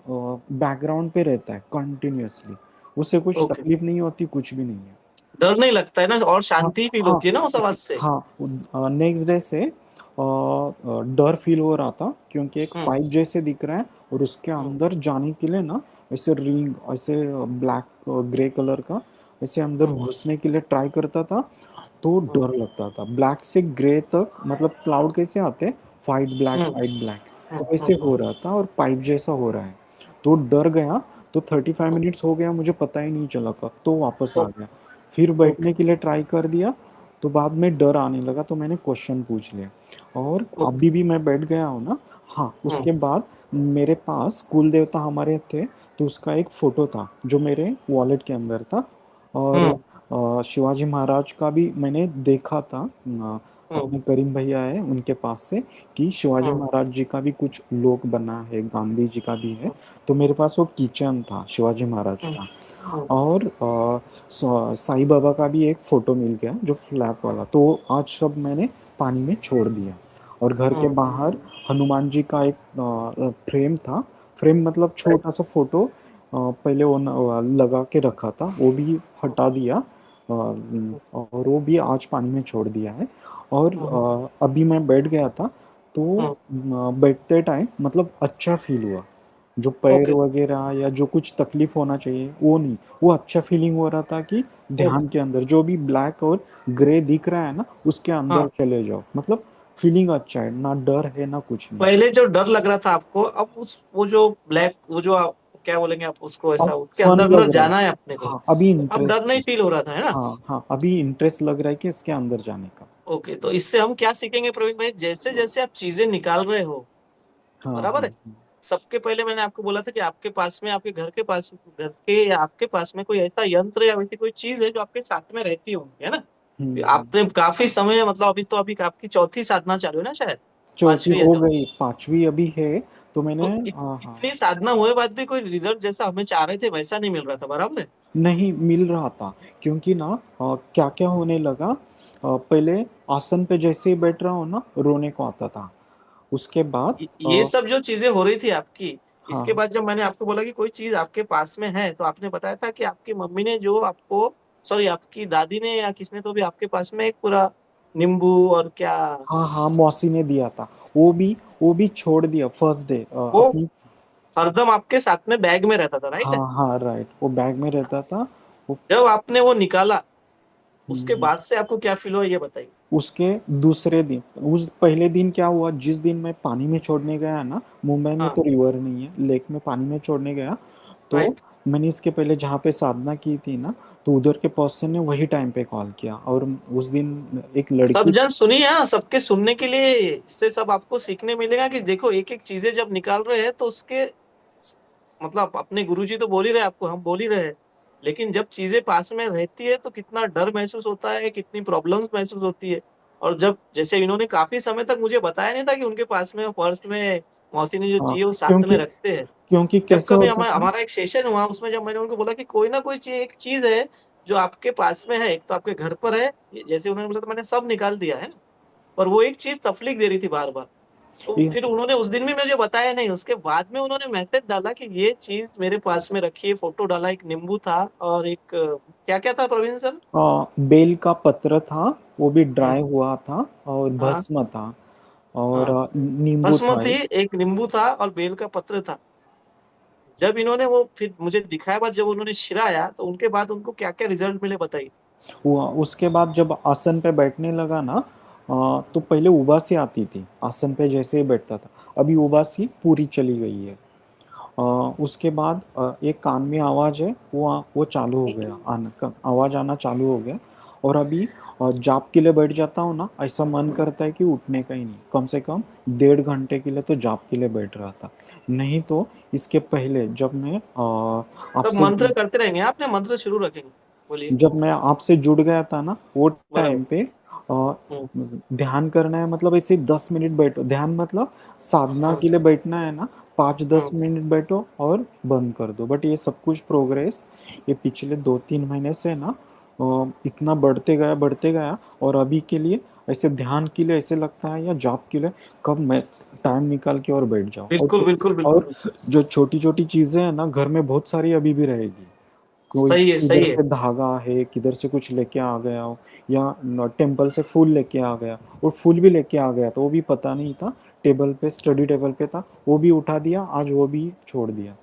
बैकग्राउंड पे रहता है कंटिन्यूअसली। उससे कुछ ओके। तकलीफ नहीं होती, कुछ भी नहीं है। डर नहीं लगता है ना, और हाँ शांति फील हाँ होती है ना उस आवाज से? हाँ, नेक्स्ट डे से डर फील हो रहा था, क्योंकि एक हम्म पाइप जैसे दिख रहा है, और उसके हम्म अंदर जाने के लिए ना, ऐसे रिंग, ऐसे ब्लैक ग्रे कलर का, ऐसे अंदर हम्म घुसने के लिए ट्राई करता था। तो हम्म डर लगता था, ब्लैक से ग्रे तक, मतलब क्लाउड कैसे आते हैं, हम्म वाइट ब्लैक, हम्म तो ऐसे हम्म हो रहा था, और पाइप जैसा हो रहा है। तो डर गया। तो 35 हम्म, मिनट्स हो गया, मुझे पता ही नहीं चला कब, तो वापस आ ओ- गया। फिर ओके। बैठने के लिए ट्राई कर दिया, तो बाद में डर आने लगा, तो मैंने क्वेश्चन पूछ लिया, और ओके। अभी भी मैं बैठ गया हूँ ना। हाँ, हम्म उसके बाद मेरे पास कुल देवता हमारे थे, तो उसका एक फोटो था जो मेरे वॉलेट के अंदर था। और हम्म शिवाजी महाराज का भी मैंने देखा था, हम्म अपने करीम भैया है उनके पास से, कि शिवाजी हम्म महाराज जी का भी कुछ लोक बना है, गांधी जी का भी है। तो मेरे पास वो किचन था शिवाजी महाराज हम्म का। हम्म और साईं बाबा का भी एक फोटो मिल गया जो फ्लैप वाला, तो आज सब मैंने पानी में छोड़ दिया। और घर के हम्म बाहर हनुमान जी का एक फ्रेम था। फ्रेम मतलब छोटा सा फोटो, पहले वो लगा के रखा था, वो भी हटा दिया। और वो भी आज पानी में छोड़ दिया है। और हम्म अभी मैं बैठ गया था, तो हम्म, बैठते टाइम मतलब अच्छा फील हुआ। जो पैर ओके वगैरह या जो कुछ तकलीफ होना चाहिए वो नहीं, वो अच्छा फीलिंग हो रहा था कि ध्यान ओके। के अंदर जो भी ब्लैक और ग्रे दिख रहा है ना, उसके अंदर हाँ, चले जाओ, मतलब फीलिंग अच्छा है, ना डर है ना कुछ नहीं। पहले जो डर लग रहा था आपको, अब उस वो जो ब्लैक, वो जो आप क्या बोलेंगे आप उसको, अब ऐसा उसके फन अंदर अंदर लग रहा है। जाना है अपने को। हाँ, अभी तो अब डर इंटरेस्ट नहीं है। फील हो रहा था, है ना? हाँ हाँ, अभी इंटरेस्ट लग रहा है कि इसके अंदर जाने का। ओके, तो इससे हम क्या सीखेंगे प्रवीण भाई, जैसे जैसे आप चीजें निकाल रहे हो, हाँ बराबर हाँ है? सबके पहले मैंने आपको बोला था कि आपके पास में, आपके घर के पास, घर के या आपके पास में कोई ऐसा यंत्र या वैसी कोई चीज है जो आपके साथ में रहती होगी, है ना? हम्म। आपने काफी समय, मतलब अभी तो अभी आपकी चौथी साधना चालू है ना शायद, चौथी पांचवी हो ऐसा? गई, पांचवी अभी है। तो मैंने तो हाँ हाँ, इतनी साधना हुए बाद भी कोई रिजल्ट जैसा हमें चाह रहे थे वैसा नहीं मिल रहा था, बराबर है? नहीं मिल रहा था, क्योंकि ना क्या क्या होने लगा, पहले आसन पे जैसे ही बैठ रहा हूँ ना, रोने को आता था। उसके बाद ये सब जो चीजें हो रही थी आपकी, इसके हाँ बाद जब मैंने आपको बोला कि कोई चीज आपके पास में है, तो आपने बताया था कि आपकी मम्मी ने जो आपको, सॉरी आपकी दादी ने या किसने, तो भी आपके पास में एक पूरा नींबू और क्या हाँ हाँ, मौसी ने दिया था। वो भी छोड़ दिया फर्स्ट डे वो अपनी। हरदम आपके साथ में बैग में रहता था, राइट? हाँ हाँ राइट, वो बैग में रहता था। वो जब आपने वो निकाला उसके हम्म, बाद से आपको क्या फील हुआ ये बताइए। उसके दूसरे दिन, उस पहले दिन क्या हुआ, जिस दिन मैं पानी में छोड़ने गया ना, मुंबई में हाँ, तो रिवर नहीं है, लेक में पानी में छोड़ने गया, तो राइट। मैंने इसके पहले जहाँ पे साधना की थी ना, तो उधर के पर्सन ने वही टाइम पे कॉल किया, और उस दिन एक सब लड़की। जन सुनिए, हाँ, सबके सुनने के लिए इससे सब आपको सीखने मिलेगा कि देखो एक एक चीजें जब निकाल रहे हैं तो उसके मतलब अपने गुरुजी तो बोल ही रहे हैं आपको, हम बोल ही रहे हैं, लेकिन जब चीजें पास में रहती है तो कितना डर महसूस होता है, कितनी प्रॉब्लम्स महसूस होती है। और जब जैसे इन्होंने काफी समय तक मुझे बताया नहीं था कि उनके पास में पर्स में मौसी ने जो हाँ, चाहिए वो साथ में क्योंकि रखते हैं। क्योंकि जब कैसे कभी होता हमारा था। हमारा एक सेशन हुआ उसमें जब मैंने उनको बोला कि कोई ना कोई चीज एक चीज है जो आपके पास में है, एक तो आपके घर पर है, जैसे उन्होंने बोला तो मैंने सब निकाल दिया है ना, और वो एक चीज तकलीफ दे रही थी बार बार। तो ये फिर उन्होंने उस दिन भी मुझे बताया नहीं, उसके बाद में उन्होंने मैसेज डाला कि ये चीज मेरे पास में रखी है, फोटो डाला, एक नींबू था और एक क्या क्या था प्रवीण सर? बेल का पत्र था, वो भी ड्राई हम्म, हुआ था, और हाँ भस्म था, और हाँ, नींबू भस्म था थी, एक। एक नींबू था और बेल का पत्र था। जब इन्होंने वो फिर मुझे दिखाया, बाद जब उन्होंने शिराया तो उनके बाद उनको क्या क्या रिजल्ट मिले बताइए। हुआ उसके बाद जब आसन पे बैठने लगा ना, तो पहले उबासी आती थी, आसन पे जैसे ही बैठता था, अभी उबासी पूरी चली गई है। अ, उसके बाद एक कान में आवाज है, वो चालू हो गया, आवाज आना चालू हो गया। और अभी जाप के लिए बैठ जाता हूँ ना, ऐसा मन करता है कि उठने का ही नहीं, कम से कम 1.5 घंटे के लिए तो जाप के लिए बैठ रहा था। नहीं तो इसके पहले जब मैं तब आपसे मंत्र करते रहेंगे, आपने मंत्र शुरू रखेंगे, बोलिए। जब मैं आपसे जुड़ गया था ना, वो बराबर। टाइम पे हम्म, ध्यान करना है, मतलब ऐसे 10 मिनट बैठो, ध्यान मतलब साधना हाँ, के लिए बैठना है ना, 5-10 मिनट हाँ। बैठो और बंद कर दो। बट ये सब कुछ प्रोग्रेस ये पिछले 2-3 महीने से ना इतना बढ़ते गया, और अभी के लिए ऐसे ध्यान के लिए ऐसे लगता है, या जॉब के लिए कब मैं टाइम निकाल के और बैठ जाऊं। बिल्कुल बिल्कुल बिल्कुल और बिल्कुल। जो छोटी छोटी चीजें हैं ना, घर में बहुत सारी अभी भी रहेगी, कोई सही है, इधर सही है। से धागा है, किधर से कुछ लेके आ गया हो, या टेम्पल से फूल लेके आ गया, और फूल भी लेके आ गया तो वो भी पता नहीं था, टेबल पे, स्टडी टेबल पे था, वो भी उठा दिया, आज वो भी छोड़ दिया।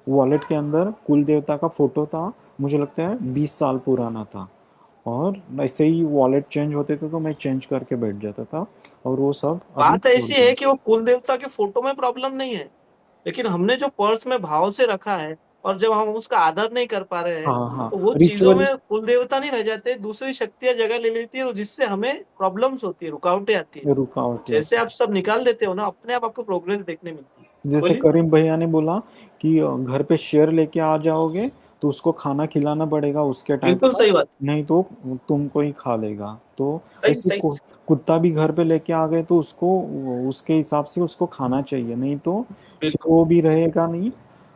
वॉलेट के अंदर कुल देवता का फोटो था, मुझे लगता है 20 साल पुराना था, और ऐसे ही वॉलेट चेंज होते थे तो मैं चेंज करके बैठ जाता था, और वो सब अभी बात छोड़ ऐसी है दिया। कि वो कुल देवता के फोटो में प्रॉब्लम नहीं है, लेकिन हमने जो पर्स में भाव से रखा है और जब हम उसका आदर नहीं कर पा रहे हैं हाँ हाँ, तो वो चीजों रिचुअल, में कुल देवता नहीं रह जाते, दूसरी शक्तियां जगह ले लेती है और जिससे हमें प्रॉब्लम्स होती है, रुकावटें आती है। रुकावट जैसे आती आप है। सब निकाल देते हो ना, अपने आप आपको प्रोग्रेस देखने मिलती है। जैसे बोलिए। करीम भैया ने बोला कि घर पे शेर लेके आ जाओगे तो उसको खाना खिलाना पड़ेगा उसके टाइम बिल्कुल पर, सही बात। नहीं तो तुमको ही खा लेगा। तो सही ऐसे सही। कुत्ता भी घर पे लेके आ गए तो उसको उसके हिसाब से उसको खाना चाहिए, नहीं तो फिर बिल्कुल वो भी रहेगा नहीं।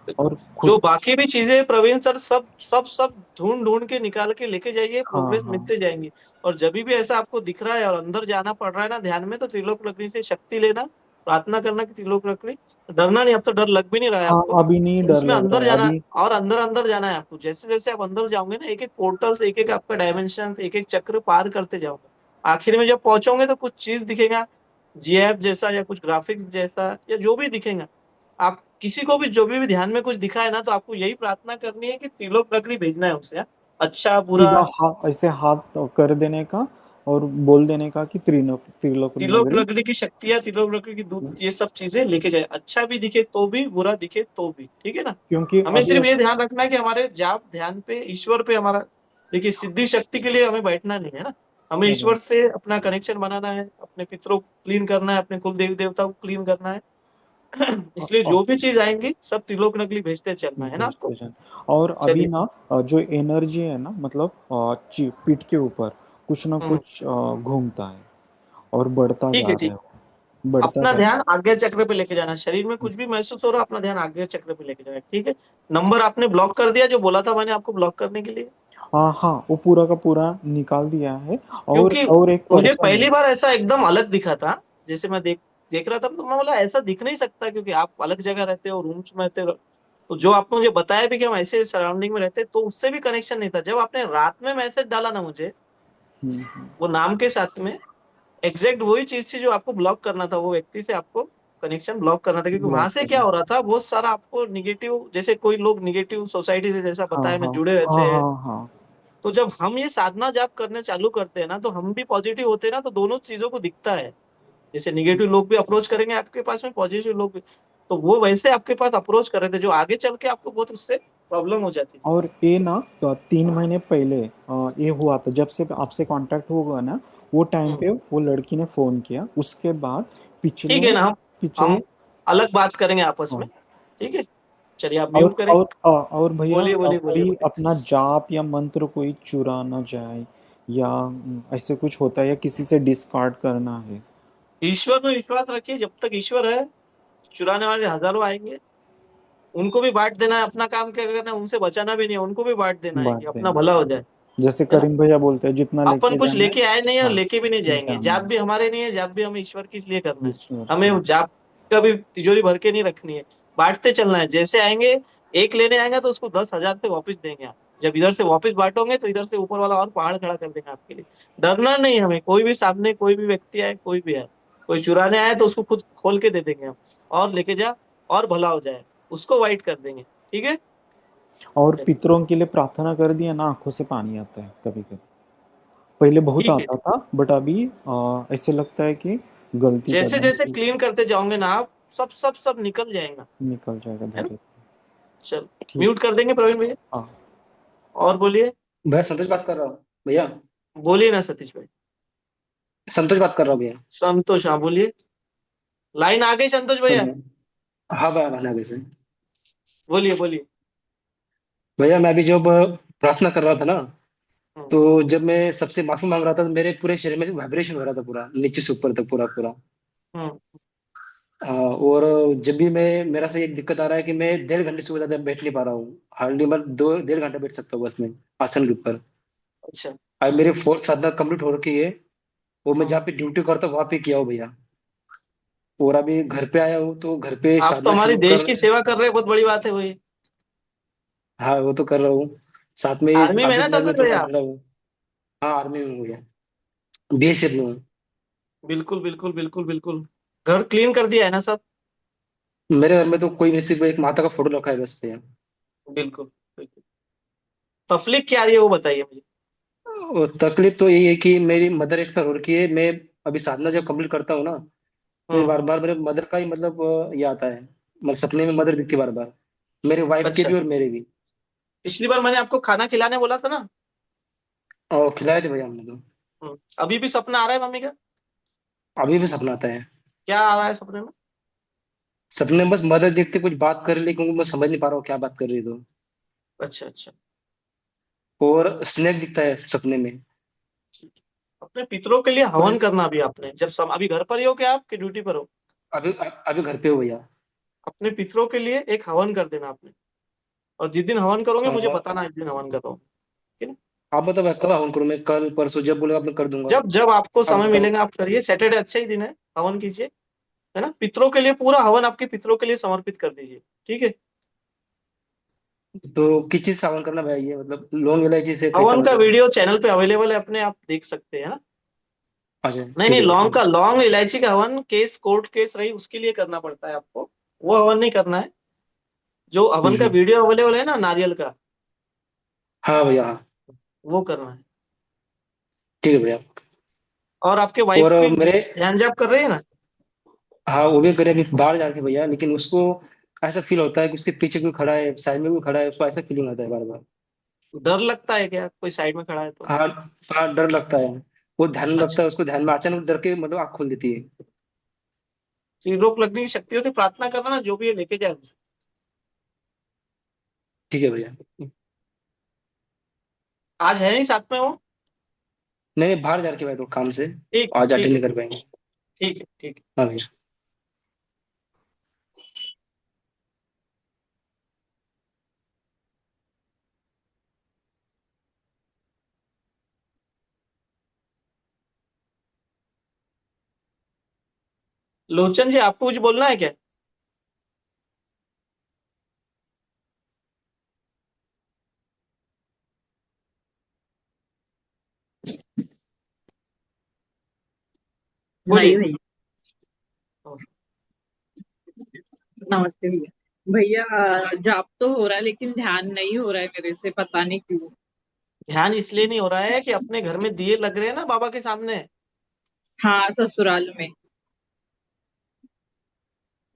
बिल्कुल। और जो खुद, बाकी भी चीजें प्रवीण सर सब सब सब ढूंढ ढूंढ के निकाल के लेके जाइए, हाँ प्रोग्रेस हाँ, मिलते जाएंगी। और जब भी ऐसा आपको दिख रहा है और अंदर जाना पड़ रहा है ना ध्यान में, तो त्रिलोक लकड़ी से शक्ति लेना, प्रार्थना करना कि त्रिलोक लकड़ी, डरना नहीं, अब तो डर लग भी नहीं रहा है हाँ आपको। अभी नहीं और डर उसमें लग रहा अंदर है जाना अभी। और अंदर अंदर जाना है आपको, जैसे जैसे आप अंदर जाओगे ना, एक एक पोर्टल, एक एक आपका डायमेंशन, एक एक चक्र पार करते जाओगे। आखिर में जब पहुंचोगे तो कुछ चीज दिखेगा, जीएफ जैसा या कुछ ग्राफिक्स जैसा या जो भी दिखेगा। आप किसी को भी जो भी ध्यान में कुछ दिखा है ना, तो आपको यही प्रार्थना करनी है कि त्रिलोक लकड़ी भेजना है उसे, हाँ? अच्छा बुरा। सीधा हाथ, ऐसे हाथ कर देने का, और बोल देने का कि त्रिलोक त्रिलोक नगरी। लकड़ी की शक्तियां, त्रिलोक लकड़ी की दूत, ये सब चीजें लेके जाए, अच्छा भी दिखे तो भी, बुरा दिखे तो भी, ठीक है ना। क्योंकि हमें अभी सिर्फ ये ध्यान रखना है कि हमारे जाप ध्यान पे, ईश्वर पे हमारा, देखिए सिद्धि शक्ति के लिए हमें बैठना नहीं है ना, हमें ईश्वर से अपना कनेक्शन बनाना है, अपने पितरों को क्लीन करना है, अपने कुल देवी देवता को क्लीन करना है। इसलिए जो भी चीज आएंगी सब त्रिलोक नगरी भेजते चलना है ना आपको। भेजते जाएं। और अभी चलिए। ना जो एनर्जी है ना, मतलब पीठ के ऊपर कुछ ना हम्म, कुछ घूमता है, और बढ़ता ठीक जा है, रहा ठीक। है वो, बढ़ता अपना जा ध्यान आज्ञा चक्र पे लेके जाना, शरीर में कुछ भी महसूस हो रहा है अपना ध्यान आज्ञा चक्र पे लेके जाना, ठीक है। नंबर आपने ब्लॉक कर दिया जो बोला था मैंने आपको ब्लॉक करने के लिए? हाँ हाँ, वो पूरा का पूरा निकाल दिया है। क्योंकि और एक मुझे पर्सन है। पहली बार ऐसा एकदम अलग दिखा था, जैसे मैं देख देख रहा था तो मैं बोला ऐसा दिख नहीं सकता, क्योंकि आप अलग जगह रहते हो, रूम्स में रहते हो। तो जो आपने मुझे बताया भी कि हम ऐसे सराउंडिंग में रहते हैं, तो उससे भी कनेक्शन नहीं था। जब आपने रात में मैसेज डाला ना मुझे, हम्म, वो नाम के साथ में, एग्जैक्ट वही चीज थी जो आपको ब्लॉक करना था, वो व्यक्ति से आपको कनेक्शन ब्लॉक करना था, क्योंकि वहां ब्लॉक से क्या करना। हो रहा था, बहुत सारा आपको निगेटिव, जैसे कोई लोग निगेटिव सोसाइटी से जैसा हाँ बताया मैं हाँ जुड़े रहते हाँ हैं। हाँ हाँ। तो जब हम ये साधना जाप करने चालू करते हैं ना, तो हम भी पॉजिटिव होते हैं ना, तो दोनों चीजों को दिखता है। जैसे निगेटिव लोग भी अप्रोच करेंगे आपके पास में, पॉजिटिव लोग भी। तो वो वैसे आपके पास अप्रोच कर रहे थे, जो आगे चल के आपको बहुत उससे प्रॉब्लम हो जाती थी। और ये ना 3 महीने पहले ये हुआ था, जब से आपसे कांटेक्ट होगा ना, वो टाइम हम्म, पे वो लड़की ने फोन किया। उसके बाद ठीक पिछले है ना, हम पिछले अलग बात करेंगे आपस में। हाँ। ठीक है, चलिए आप और म्यूट करें। और भैया बोलिए बोलिए बोलिए कोई बोलिए। अपना जाप या मंत्र कोई चुरा ना जाए, या ऐसे कुछ होता है, या किसी से डिस्कार्ड करना है? ईश्वर में विश्वास रखिए, जब तक ईश्वर है, चुराने वाले हजारों आएंगे। उनको भी बांट देना है, अपना काम क्या करना है, उनसे बचाना भी नहीं है, उनको भी बांट देना है बात कि अपना देना, भला हो जाए। जैसे है ना। करीम भैया बोलते हैं, जितना अपन लेके कुछ जाना है। लेके आए नहीं है और हाँ, लेके भी नहीं जाएंगे। जाना जाप है। भी हमारे नहीं है, जाप भी हमें ईश्वर की इसलिए करना है। ईश्वर की। हमें जाप का भी तिजोरी भर के नहीं रखनी है, बांटते चलना है। जैसे आएंगे, एक लेने आएंगे तो उसको 10,000 से वापस देंगे आप। जब इधर से वापस बांटोगे तो इधर से ऊपर वाला और पहाड़ खड़ा कर देगा आपके लिए। डरना नहीं हमें, कोई भी सामने कोई भी व्यक्ति आए, कोई भी आए, कोई चुराने आए तो उसको खुद खोल के दे देंगे हम, और लेके जा, और भला हो जाए, उसको वाइट कर देंगे। ठीक है। और पितरों के लिए प्रार्थना कर दिया ना, आंखों से पानी आता है कभी कभी। पहले बहुत ठीक है, आता था, बट अभी ऐसे लगता है कि गलती जैसे करने जैसे की। क्लीन करते जाओगे ना आप, सब सब सब निकल जाएगा। निकल जाएगा है ना। धीरे। चलो, ठीक। म्यूट कर देंगे प्रवीण भैया। हाँ। और बोलिए। भैया संतोष बात कर रहा हूँ भैया। बोलिए ना सतीश भाई। संतोष बात कर रहा हूँ भैया। संतोष, हाँ बोलिए। लाइन आ गई संतोष भैया। हाँ भैया खाना कैसे। बोलिए बोलिए। भैया मैं अभी जब प्रार्थना कर रहा था ना, हम्म, तो जब मैं सबसे माफी मांग रहा था, तो मेरे पूरे शरीर में वाइब्रेशन हो रहा था, पूरा नीचे से ऊपर तक पूरा पूरा। हम्म, और जब भी मैं, मेरा से एक दिक्कत आ रहा है कि मैं 1.5 घंटे से ज्यादा बैठ नहीं पा रहा हूँ। हार्डली मैं 2 1.5 घंटे बैठ सकता हूँ बस में, आसन के ऊपर। अच्छा। अब मेरी फोर्थ साधना कंप्लीट हो रखी है। वो मैं जहाँ हम्म, पे ड्यूटी करता हूँ वहां पे किया हूँ भैया। और अभी घर पे आया हूँ, तो घर पे आप तो साधना हमारी शुरू देश कर। की सेवा कर रहे हैं, बहुत बड़ी बात है वही। हाँ वो तो कर रहा हूँ। साथ में आर्मी में है अभी ना फिलहाल मैं संतोष थोड़ा भैया आप? हट रहा हूँ। हाँ आर्मी में हूँ भैया, बीएसएफ में हूँ। बिल्कुल बिल्कुल बिल्कुल बिल्कुल। घर क्लीन कर दिया है ना सब? मेरे घर में तो कोई नहीं, सिर्फ एक माता का फोटो रखा है बस भैया। बिल्कुल बिल्कुल। तकलीफ क्या आ रही है वो बताइए मुझे। और तकलीफ तो यही है कि मेरी मदर एक्सपायर हो रखी है। मैं अभी साधना जब कंप्लीट करता हूँ ना, तो हम्म। बार बार मेरे मदर का ही मतलब ये आता है। मतलब सपने में मदर दिखती है बार बार, मेरे वाइफ के अच्छा, भी और मेरे भी। पिछली बार मैंने आपको खाना खिलाने बोला था ना। और खिलाए थे भैया हमने तो। अभी भी सपना आ रहा है मम्मी का? अभी भी सपना आता है। क्या आ रहा है सपने में? सपने में बस मदर देखते कुछ बात कर रही, लेकिन मैं समझ नहीं पा रहा हूँ क्या बात कर रही है तो। अच्छा अच्छा। और स्नेक दिखता है सपने में। ठीक है। अपने पितरों के लिए और हवन करना अभी आपने, जब अभी घर पर ही हो क्या, आपकी ड्यूटी पर हो? अभी अभी घर पे हो भैया। अपने पितरों के लिए एक हवन कर देना आपने। और जिस दिन हवन करोगे मुझे आप बताना, इस दिन हवन कर रहा हूँ। ठीक है ना। बताओ कब हवन करूँ मैं? कल परसों जब बोलेगा मैं कर दूंगा। जब जब आपको आप समय बताओ। मिलेगा आप करिए, सैटरडे अच्छा ही दिन है, हवन कीजिए। है ना, पितरों के लिए पूरा हवन आपके पितरों के लिए समर्पित कर दीजिए। ठीक है। तो किस चीज से हवन करना भैया? ये मतलब लौंग इलायची से कैसा हवन का मतलब? वीडियो चैनल पे अवेलेबल है अपने, आप देख सकते हैं ना। अच्छा नहीं ठीक नहीं, है भैया, लौंग ठीक का, है। लौंग इलायची का हवन केस, कोर्ट केस रही उसके लिए करना पड़ता है आपको। वो हवन नहीं करना है। जो हवन का हम्म। वीडियो अवेलेबल है ना नारियल का, हाँ भैया हाँ। वो करना है। ठीक है भैया। और आपके और वाइफ भी मेरे, ध्यान जाप कर रहे हैं ना? हाँ वो भी करे, अभी बाहर जा रहे थे भैया, लेकिन उसको ऐसा फील होता है कि उसके पीछे कोई खड़ा है, साइड में कोई खड़ा है, उसको ऐसा फीलिंग आता है बार बार। डर लगता है क्या, कोई साइड में खड़ा है तो? हाँ। हाँ डर लगता है। वो ध्यान में अच्छा, लगता है, उसको ध्यान में अचानक डर के मतलब आँख खोल देती है। फिर रोक लगने की शक्ति होती, प्रार्थना करना ना, जो भी है लेके जाए उनसे। ठीक है भैया। आज है नहीं साथ में वो? नहीं नहीं, बाहर जा रखे भाई तो काम से। ठीक आज ठीक अटेंड है नहीं कर पाएंगे। ठीक है ठीक है। हाँ भैया। लोचन जी, आपको कुछ बोलना है क्या? बोलिए। नहीं भैया। नमस्ते। नमस्ते भैया। भैया जाप तो हो रहा है लेकिन ध्यान नहीं हो रहा है मेरे से, पता नहीं क्यों। ध्यान इसलिए नहीं हो रहा है कि अपने घर में दिए लग रहे हैं ना बाबा के सामने, हाँ, ससुराल में।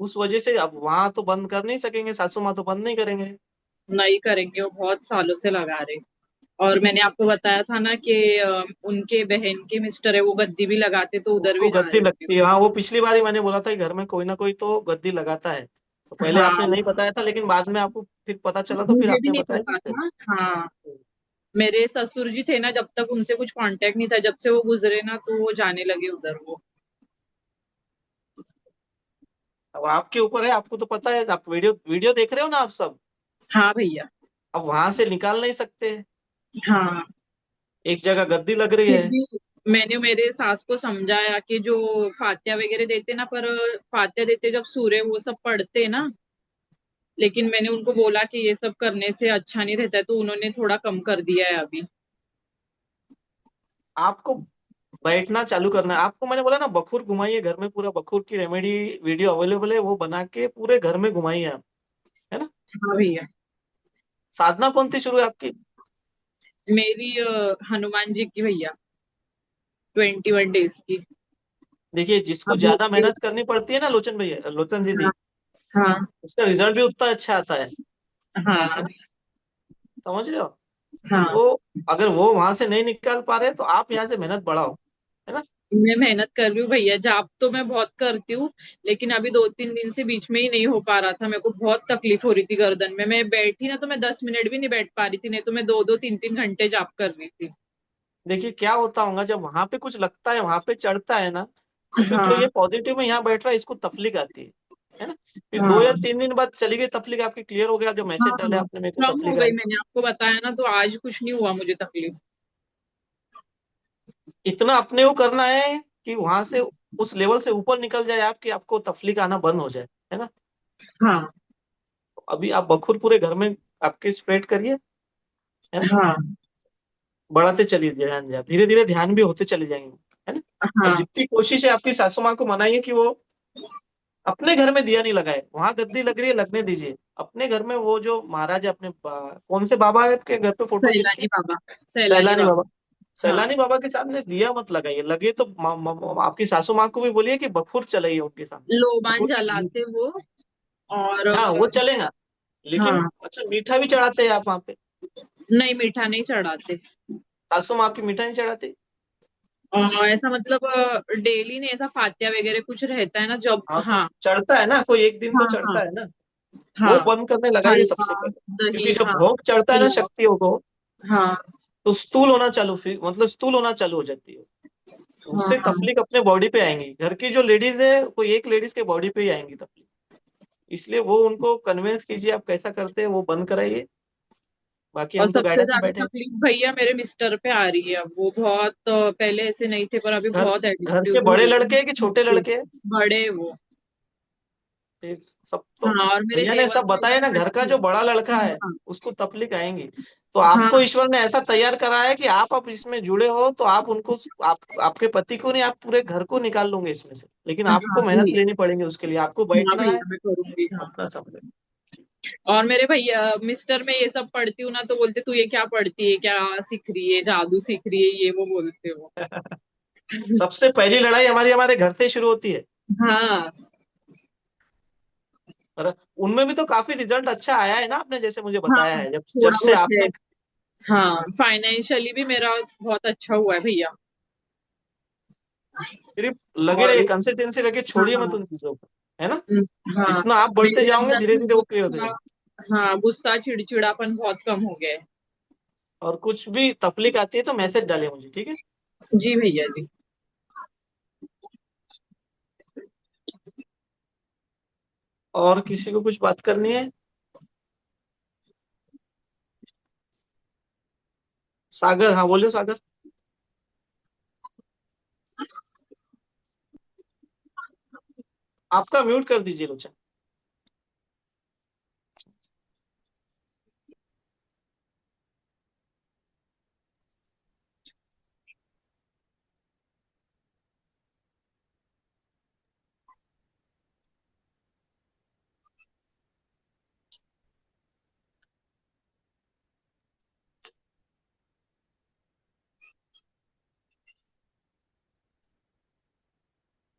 उस वजह से। अब वहां तो बंद कर नहीं सकेंगे, सासू माँ तो बंद नहीं करेंगे। नहीं करेंगे, वो बहुत सालों से लगा रहे। और मैंने आपको बताया था ना कि उनके बहन के मिस्टर है, वो गद्दी भी लगाते, तो उधर उनको भी जा गद्दी रही थी। लगती है, हाँ। वो पिछली बार ही मैंने बोला था कि घर में कोई ना कोई तो गद्दी लगाता है, तो पहले हाँ, आपने नहीं बताया था, लेकिन बाद में आपको फिर पता चला तो फिर मुझे भी आपने नहीं बताया पता कि था। हाँ, मेरे ससुर जी थे ना, जब तक उनसे कुछ कांटेक्ट नहीं था, जब से वो गुजरे ना तो वो जाने लगे उधर वो। अब आपके ऊपर है, आपको तो पता है। आप वीडियो वीडियो देख रहे हो ना आप सब। हाँ भैया। अब वहां से निकाल नहीं सकते, हाँ, एक जगह गद्दी लग रही फिर है। भी मैंने मेरे सास को समझाया कि जो फातिया वगैरह देते ना, पर फातिया देते जब सूर्य वो सब पढ़ते ना, लेकिन मैंने उनको बोला कि ये सब करने से अच्छा नहीं रहता है, तो उन्होंने थोड़ा कम कर दिया है अभी। आपको बैठना चालू करना है। आपको मैंने बोला ना, बखूर घुमाइए घर में, पूरा बखूर की रेमेडी वीडियो अवेलेबल है, वो बना के पूरे घर में घुमाइए आप, है ना। हाँ भैया। साधना कौन सी शुरू है आपकी? मेरी हनुमान जी की भैया, 21 डेज की। देखिए, जिसको अभी ज्यादा मेहनत करनी पड़ती है ना लोचन भैया, लोचन हाँ। दीदी, हाँ। उसका रिजल्ट भी उतना अच्छा आता है हाँ। ना। समझ रहे हो? हाँ, तो अगर वो वहां से नहीं निकाल पा रहे तो आप यहाँ से मेहनत बढ़ाओ, है ना। मैं मेहनत कर रही हूँ भैया, जाप तो मैं बहुत करती हूँ, लेकिन अभी 2-3 दिन से बीच में ही नहीं हो पा रहा था। मेरे को बहुत तकलीफ हो रही थी गर्दन में, मैं बैठी ना तो मैं 10 मिनट भी नहीं बैठ पा रही थी, नहीं तो मैं 2-2 3-3 घंटे जाप कर रही थी। देखिए क्या होता होगा, जब वहां पे कुछ लगता है, वहां पे चढ़ता है ना, तो फिर जो ये हाँ। पॉजिटिव में यहाँ बैठ रहा है, इसको तफलीक आती है ना। फिर दो या हाँ। तीन दिन बाद चली गई तफलीक, आपकी क्लियर हो गया। जो मैसेज डाले हाँ, आपने मेरे को, कम हो तफलीक आ गई, रही। मैंने आपको बताया ना, तो आज कुछ नहीं हुआ मुझे तकलीफ। इतना अपने को करना है कि वहां से उस लेवल से ऊपर निकल जाए आप, कि आपको तफलीक आना बंद हो जाए, है ना। हाँ। अभी आप बखूर पूरे घर में आपके स्प्रेड करिए, है ना। हाँ। बढ़ाते चलिए ध्यान, आप धीरे धीरे ध्यान भी होते चले जाएंगे, है ना। अब हाँ। जितनी कोशिश है आपकी सासू माँ को मनाइए कि वो अपने घर में दिया नहीं लगाए, वहां गद्दी लग रही है, लगने दीजिए। अपने घर में वो जो महाराज है, अपने कौन से बाबा है आपके घर पे फोटो में लिखे? सैलानी बाबा। सैलानी सैलानी बाबा। बाबा। हाँ, सैलानी बाबा के सामने दिया मत लगाइए, लगे तो आपकी सासू माँ को भी बोलिए कि बखूर चलाइए उनके सामने। लोबान बखूर की घी, जलाते वो। और हाँ वो चलेगा, लेकिन हाँ, अच्छा मीठा भी चढ़ाते हैं आप वहां पे? नहीं मीठा नहीं चढ़ाते। सासू माँ आपकी मीठा नहीं चढ़ाते? ऐसा मतलब डेली नहीं, ऐसा फातिया वगैरह कुछ रहता है ना जब। हाँ तो हाँ। चढ़ता है ना, कोई एक दिन तो हाँ। हाँ। चढ़ता है ना। वो हाँ, बंद करने लगाइए हलवा, सबसे पहले, क्योंकि दही, जब हाँ, भोग चढ़ता है ना पुलाव। शक्तियों को, हाँ। तो स्थूल होना चालू, फिर मतलब स्थूल होना चालू हो जाती है। उससे हाँ। तफलीक अपने बॉडी पे आएंगी। घर की जो लेडीज है, कोई एक लेडीज के बॉडी पे ही आएंगी तफलीक। इसलिए वो उनको कन्विंस कीजिए, आप कैसा करते हैं वो बंद कराइए। बाकी और हम तो सबसे गाइडेंस में ज्यादा बैठे हैं। तकलीफ भैया मेरे मिस्टर पे आ रही है अब, वो बहुत पहले ऐसे नहीं थे, पर अभी घर बहुत घर के एडिक्टिव भी बड़े हो लड़के हैं कि छोटे गए। लड़के हैं? बड़े वो। फिर सब तो हाँ, और मेरे भैया ने देवर सब तो बताया एकदम ना, घर का हटके जो हैं। बड़ा लड़का है हाँ। उसको तकलीफ आएंगी। तो हाँ। आपको ईश्वर ने ऐसा तैयार करा है कि आप अब इसमें जुड़े हो, तो आप उनको, आपके पति को नहीं, आप पूरे घर को निकाल लोगे इसमें से। लेकिन हाँ आपको मेहनत भैया। लेनी पड़ेगी उसके लिए, आपको हाँ बैठना है भैया, मैं करूंगी, हाँ। अपना समय। और मेरे भैया मिस्टर, में ये सब पढ़ती हूँ ना तो बोलते तू ये क्या पढ़ती है, क्या सीख रही है, जादू सीख रही है, ये वो बोलते हो। सबसे पहली लड़ाई हमारी हमारे घर से ही शुरू होती है। हाँ। और उनमें भी तो काफी रिजल्ट अच्छा आया है ना, आपने जैसे मुझे हाँ, बताया है, जब जब थोड़ा से बहुत है। आपने। हाँ, फाइनेंशियली भी मेरा बहुत अच्छा हुआ है भैया। सिर्फ लगे और रहिए, कंसिस्टेंसी रखिए, छोड़िए मत हाँ। उन चीजों को, है ना। हाँ, जितना आप बढ़ते मेरे जाओगे अंदर धीरे में धीरे वो क्लियर होते गुस्सा। जाएंगे। हाँ, गुस्सा चिड़चिड़ापन बहुत कम हो गया है। और कुछ भी तकलीफ आती है तो मैसेज डालिए मुझे, ठीक है। जी भैया जी। और किसी को कुछ बात करनी है? सागर, हाँ बोलिए सागर। आपका म्यूट कर दीजिए लोचन।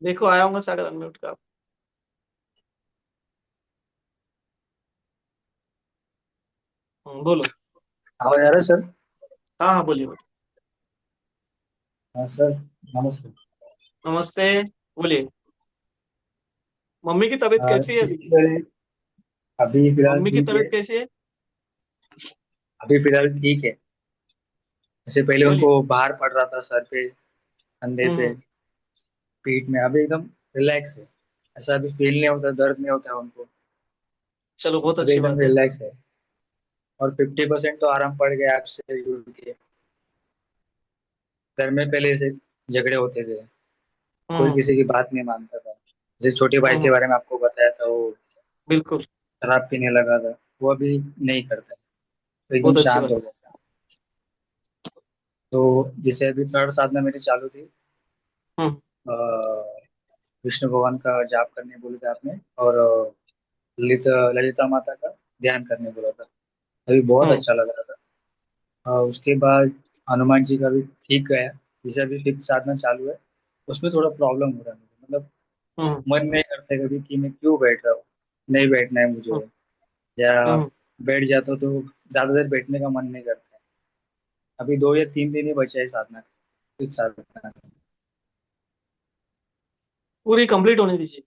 देखो आया होगा सागर अनम्यूट का। बोलो। आवाज आ रहा है सर? हाँ हाँ बोलिए बोलिए। हाँ सर, नमस्ते। नमस्ते। बोलिए। मम्मी की तबीयत कैसी है अभी? इससे पहले अभी फिलहाल मम्मी की ठीक है। तबीयत कैसी है? अभी फिलहाल ठीक है। इससे पहले बोलिए। उनको बाहर पड़ रहा था, सर पे, कंधे पे, हम्म। पीठ में। अभी एकदम रिलैक्स है। ऐसा अभी फील नहीं होता, दर्द नहीं होता उनको। चलो बहुत अभी अच्छी एकदम बात है। रिलैक्स है। और 50% तो आराम पड़ गया आपसे जुड़ के। घर में पहले से झगड़े होते थे, कोई हम्म किसी की बात नहीं मानता था। जैसे छोटे भाई के हम्म। बारे में आपको बताया था, वो बिल्कुल। शराब पीने लगा था, वो अभी नहीं करता है। तो एकदम बहुत अच्छी शांत बात। हो गया। तो जैसे अभी थर्ड साधना मेरी चालू थी। हम्म अ, विष्णु भगवान का जाप करने बोले थे आपने, और ललित ललिता माता का ध्यान करने बोला था। अभी बहुत हम्म अच्छा लग रहा था। उसके बाद हनुमान जी का भी ठीक गया। जैसे अभी फिफ्थ साधना चालू है, उसमें थोड़ा प्रॉब्लम हो रहा है मुझे। मतलब हम्म मन नहीं करता कभी कि मैं क्यों बैठ रहा हूँ, नहीं बैठना है मुझे, हम्म या हम्म। बैठ जाता हूँ तो ज्यादा देर बैठने का मन नहीं करता है। अभी 2 या 3 दिन ही बचे है साधना, फिफ्थ साधना। पूरी कंप्लीट होने दीजिए।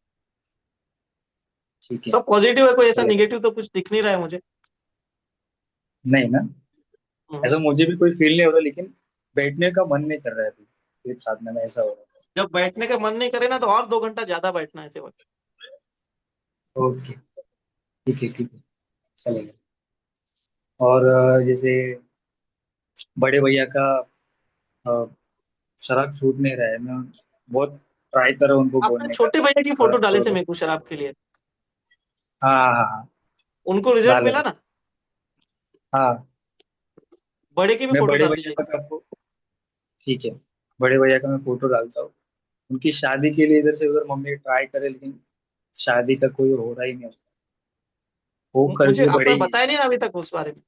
ठीक है, सब पॉजिटिव है, कोई ऐसा चलेगा। निगेटिव तो कुछ दिख नहीं रहा है मुझे। नहीं ना, हम्म। ऐसा मुझे भी कोई फील नहीं हो रहा, लेकिन बैठने का मन नहीं कर रहा है अभी फिफ्थ साधना में, ऐसा हो रहा जब बैठने का मन नहीं करे ना तो और 2 घंटा ज्यादा बैठना है ऐसे वक्त। है। ओके, ठीक है, चलेगा। और जैसे बड़े भैया का अ, शराब छूट नहीं रहा है। मैं बहुत ट्राई कर रहा हूँ उनको आपने बोलने का, छोटे भैया की थोड़ा फोटो डाले थे छोड़ो। मेरे को शराब के लिए। हाँ हाँ हाँ हाँ, उनको रिजल्ट डाले मिला थे। ना? हाँ, बड़े की भी मैं फोटो बड़े डाल भैया दीजिए। का आपको, ठीक है, बड़े भैया का मैं फोटो डालता हूँ। उनकी शादी के लिए इधर से उधर मम्मी ट्राई करे, लेकिन शादी का कोई हो रहा ही नहीं। वो मुझे कर्जे बड़े आपने ही हैं। बताया नहीं ना अभी तक उस बारे में।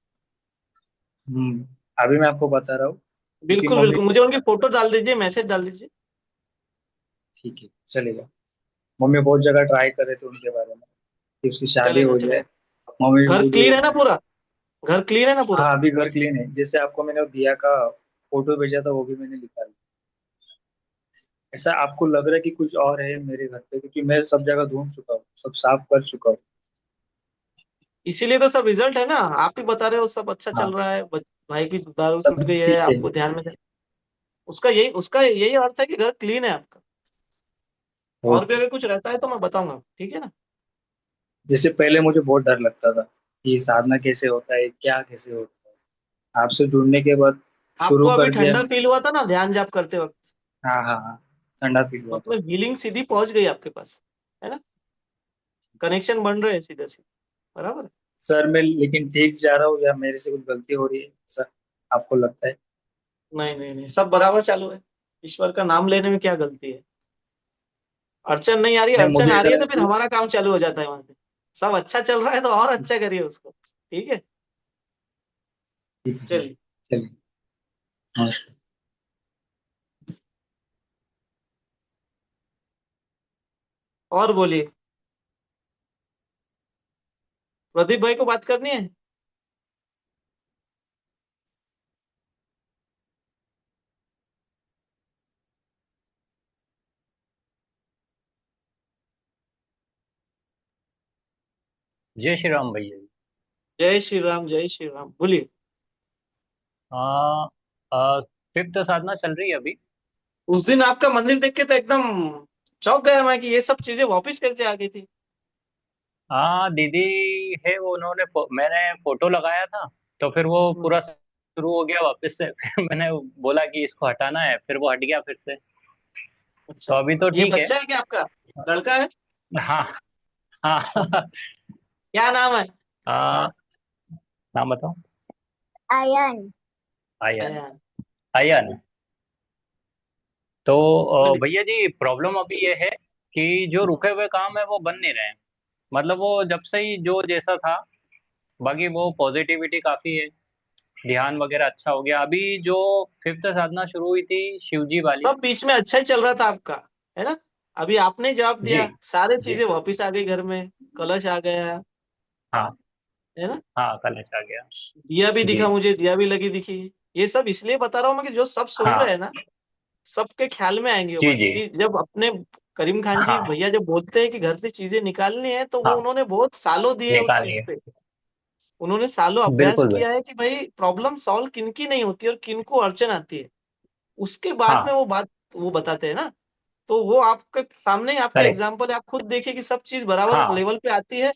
अभी मैं आपको बता रहा हूँ, क्योंकि बिल्कुल मम्मी, बिल्कुल, मुझे उनकी फोटो डाल दीजिए, मैसेज डाल दीजिए। ठीक है चलेगा। मम्मी बहुत जगह ट्राई कर रहे थे उनके बारे में कि उसकी शादी चलेगा हो जाए। चलेगा। मम्मी भी घर बोली क्लीन वो है ना पूरा? घर क्लीन है ना पूरा? हाँ, अभी घर क्लीन है। जैसे आपको मैंने वो दिया का फोटो भेजा था, वो भी मैंने निकाला। ऐसा आपको लग रहा है कि कुछ और है मेरे घर पे, क्योंकि मैं सब जगह ढूंढ चुका हूँ, सब साफ कर चुका हूँ। इसीलिए तो सब रिजल्ट है ना, आप ही बता रहे हो सब अच्छा चल हाँ, रहा है, भाई की दारू छूट सब गई है, ठीक है। आपको ध्यान में उसका यही अर्थ है कि घर क्लीन है आपका। और भी ओके। अगर कुछ रहता है तो मैं बताऊंगा, ठीक है ना? जैसे पहले मुझे बहुत डर लगता था कि साधना कैसे होता है, क्या कैसे होता है। आपसे जुड़ने के बाद आपको शुरू अभी कर दिया। ठंडा फील हुआ था ना ध्यान जाप करते वक्त? हाँ हाँ हाँ, ठंडा फील हुआ था। मतलब हीलिंग सीधी पहुंच गई आपके पास, है ना? कनेक्शन बन रहे हैं सीधे सीधे, बराबर है? सर मैं लेकिन ठीक जा रहा हूँ, या मेरे से कुछ गलती हो रही है सर, आपको लगता है? नहीं नहीं नहीं, सब बराबर चालू है। ईश्वर का नाम लेने में क्या गलती है? अड़चन नहीं आ रही है, नहीं, अड़चन मुझे आ ऐसा रही है तो लगा फिर कि हमारा काम चालू हो जाता है वहां से। सब अच्छा चल रहा है तो और अच्छा करिए उसको, ठीक है? ठीक है, चलिए। चलिए, नमस्ते। और बोलिए। प्रदीप भाई को बात करनी है? जय श्री राम भैया जी। जय श्री राम, जय श्री राम, बोलिए। हाँ, फिफ्थ साधना चल रही है अभी। उस दिन आपका मंदिर देख के तो एकदम चौंक गया मैं कि ये सब चीजें वापस कैसे आ गई थी। हाँ दीदी है वो, उन्होंने मैंने फोटो लगाया था, तो फिर वो हम्म, पूरा शुरू हो गया वापस से। फिर मैंने बोला कि इसको हटाना है, फिर वो हट गया फिर से। तो अच्छा। अभी तो ये ठीक है। बच्चा है क्या आपका? लड़का है? हाँ हाँ। क्या नाम है? हाँ, नाम बताओ। आयन। आयन। अयान। आयन। तो बोलिए। भैया जी, प्रॉब्लम अभी ये है कि जो रुके हुए काम है वो बन नहीं रहे हैं। मतलब वो जब से ही जो जैसा था, बाकी वो पॉजिटिविटी काफी है, ध्यान वगैरह अच्छा हो गया। अभी जो फिफ्थ साधना शुरू हुई थी शिव जी वाली। सब बीच में अच्छा ही चल रहा था आपका, है ना? अभी आपने जवाब जी दिया, सारे जी। चीजें वापिस आ गई घर में, कलश आ गया, हाँ है ना, हाँ, कलश आ गया। दिया भी जी दिखा मुझे, दिया भी लगी दिखी। ये सब इसलिए बता रहा हूँ मैं कि जो सब सुन रहे हाँ। हैं ना, सबके ख्याल में आएंगी वो जी बात जी। कि जब अपने करीम खान जी हाँ भैया जब बोलते हैं कि घर से चीजें निकालनी है, तो वो हाँ, उन्होंने बहुत सालों दिए उस निकालनी चीज है। पे। उन्होंने सालों अभ्यास बिल्कुल किया बिल्कुल। है कि भाई प्रॉब्लम सॉल्व किनकी नहीं होती और किनको अड़चन आती है, उसके बाद में हाँ, वो बात वो बताते हैं ना। तो वो आपके सामने ही आपके करेक्ट। एग्जाम्पल है, आप खुद देखिए कि सब चीज बराबर हाँ लेवल पे आती है,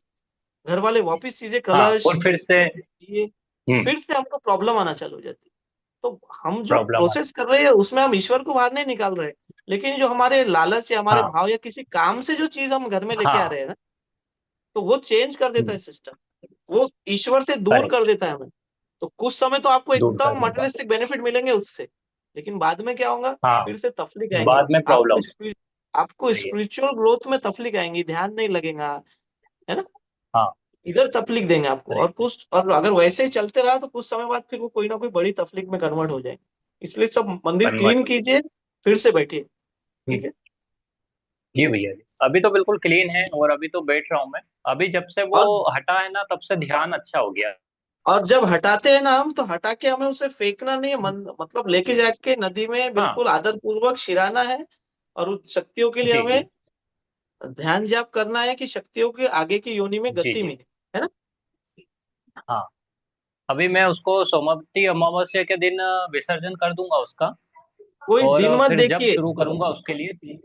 घर वाले वापिस चीजें हाँ, कलश, और फिर से ये, फिर से हमको प्रॉब्लम आना चालू हो जाती है। तो हम जो प्रॉब्लम आ प्रोसेस कर रहे हैं उसमें हम ईश्वर को बाहर नहीं निकाल रहे, लेकिन जो हमारे लालच या हमारे हाँ भाव या किसी काम से जो चीज हम घर में लेके आ हाँ। रहे हैं ना, तो वो चेंज कर देता है सिस्टम, वो ईश्वर से दूर कर करेक्ट। देता है हमें। तो कुछ समय तो आपको दूर कर एकदम देगा। मटेरियलिस्टिक बेनिफिट मिलेंगे उससे, लेकिन बाद में क्या होगा, हाँ, फिर से तफलीक आएंगे, बाद में प्रॉब्लम। आपको सही है। स्पिरिचुअल ग्रोथ में तफलीक आएंगी, ध्यान नहीं लगेगा, है ना, हाँ, इधर तफलीक देंगे आपको। और करेक्ट। कुछ, और अगर वैसे ही चलते रहा तो कुछ समय बाद फिर वो कोई ना कोई बड़ी तफलीक में कन्वर्ट हो जाएंगे। इसलिए सब मंदिर कन्वर्ट क्लीन हो कीजिए, फिर से बैठिए, जाए। ठीक है। जी भैया जी, अभी तो बिल्कुल क्लीन है और अभी तो बैठ रहा हूँ मैं। अभी जब से वो और हटा है ना, तब से ध्यान अच्छा हो गया। और जब हटाते हैं ना हम, तो हटा के हमें उसे फेंकना नहीं है, मतलब लेके जाके नदी में हाँ। बिल्कुल आदर पूर्वक शिराना है। और उस शक्तियों के लिए जी हमें जी। ध्यान जाप करना है कि शक्तियों के आगे की योनि में जी गति जी। मिले, है ना। हाँ, अभी मैं उसको सोमवती अमावस्या के दिन विसर्जन कर दूंगा उसका। कोई और दिन मत फिर जब देखिए शुरू करूंगा उसके लिए।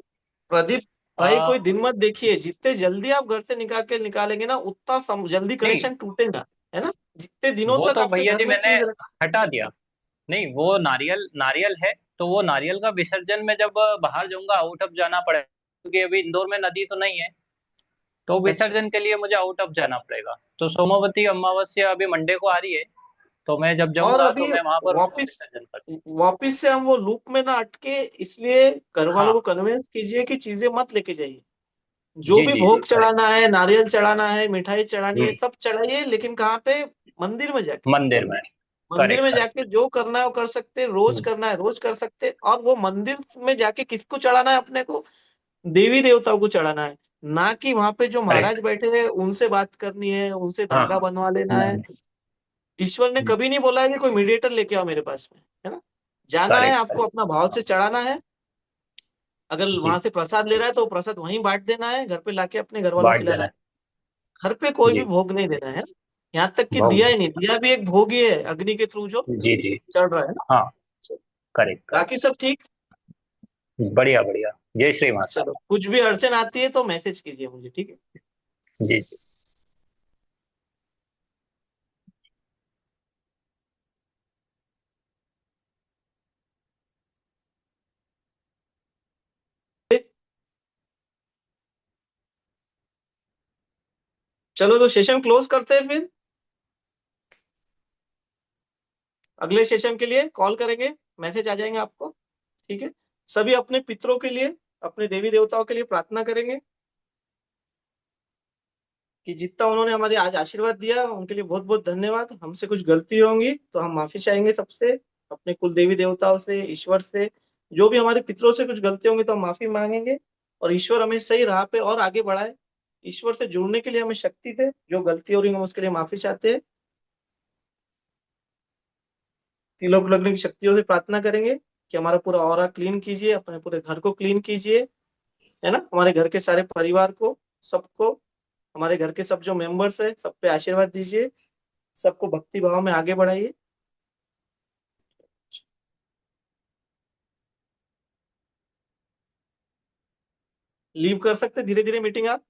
प्रदीप भाई, आ, कोई दिन मत देखिए, जितने जल्दी आप घर से निकालेंगे ना, उतना जल्दी नहीं, कनेक्शन टूटेगा, है ना। जितने दिनों वो तक तो आपके भैया घर जी में मैंने चीज हटा दिया। नहीं, वो नारियल नारियल है, तो वो नारियल का विसर्जन में जब बाहर जाऊंगा, आउट ऑफ जाना पड़ेगा, क्योंकि अभी इंदौर में नदी तो नहीं है। तो अच्छा, विसर्जन के लिए मुझे आउट ऑफ जाना पड़ेगा। तो सोमवती अमावस्या अभी मंडे को आ रही है, तो मैं जब और जाऊंगा तो अभी मैं वहां पर उसका वापिस विसर्जन कर। वापिस से हम वो लूप में ना अटके, इसलिए घर वालों को हाँ। कन्विंस कीजिए कि चीजें मत लेके जाइए। जो जी भी जी जी, भोग करेक्ट। चढ़ाना है, नारियल चढ़ाना है, मिठाई चढ़ानी है, हम्म। सब चढ़ाइए, लेकिन कहाँ पे, मंदिर में जाके। मंदिर में। मंदिर करेक्ट में करेक्ट। जाके जो करना है वो कर सकते हैं, रोज करना है रोज कर सकते हैं। और वो मंदिर में जाके किसको चढ़ाना है, अपने को देवी देवताओं को चढ़ाना है, ना कि वहां पे जो महाराज करेक्ट। बैठे हैं उनसे बात करनी है, उनसे हाँ धागा हाँ। बनवा लेना है। नहीं। ईश्वर ने कभी नहीं बोला है कि कोई मीडिएटर लेके आओ मेरे पास में, है ना। जाना है करेक्ट आपको, करेक्ट। अपना भाव हाँ। से चढ़ाना है। अगर जी। वहां से प्रसाद ले रहा है तो प्रसाद वहीं बांट देना है, घर पे लाके अपने घर वालों को बांट खिलाना देना है। है। घर पे कोई भी जी। भोग नहीं देना है। यहाँ तक कि बहुत। दिया ही नहीं, दिया भी एक भोग ही है, अग्नि के थ्रू जो जी जी। चढ़ रहा है ना। हाँ, करेक्ट करेक्ट। बाकी सब ठीक। बढ़िया बढ़िया। जय श्री माता। चलो, कुछ भी अड़चन आती है तो मैसेज कीजिए मुझे, ठीक है। जी जी। चलो, तो सेशन क्लोज करते हैं फिर। अगले सेशन के लिए कॉल करेंगे, मैसेज आ जाएंगे आपको, ठीक है। सभी अपने पितरों के लिए, अपने देवी देवताओं के लिए प्रार्थना करेंगे कि जितना उन्होंने हमारे आज आशीर्वाद दिया, उनके लिए बहुत बहुत धन्यवाद। हमसे कुछ गलती होंगी तो हम माफी चाहेंगे सबसे, अपने कुल देवी देवताओं से, ईश्वर से। जो भी हमारे पितरों से कुछ गलती होंगी तो हम माफी मांगेंगे, और ईश्वर हमें सही राह पे और आगे बढ़ाए। ईश्वर से जुड़ने के लिए हमें शक्ति दे, जो गलती हो रही है हम उसके लिए माफी चाहते हैं। तिलक लगने की शक्तियों से प्रार्थना करेंगे कि हमारा पूरा ऑरा क्लीन कीजिए, अपने पूरे घर को क्लीन कीजिए, है ना, हमारे घर के सारे परिवार को, सबको, हमारे घर के सब जो मेंबर्स है, सब पे आशीर्वाद दीजिए, सबको भक्ति भाव में आगे बढ़ाइए। लीव कर सकते धीरे धीरे मीटिंग आप।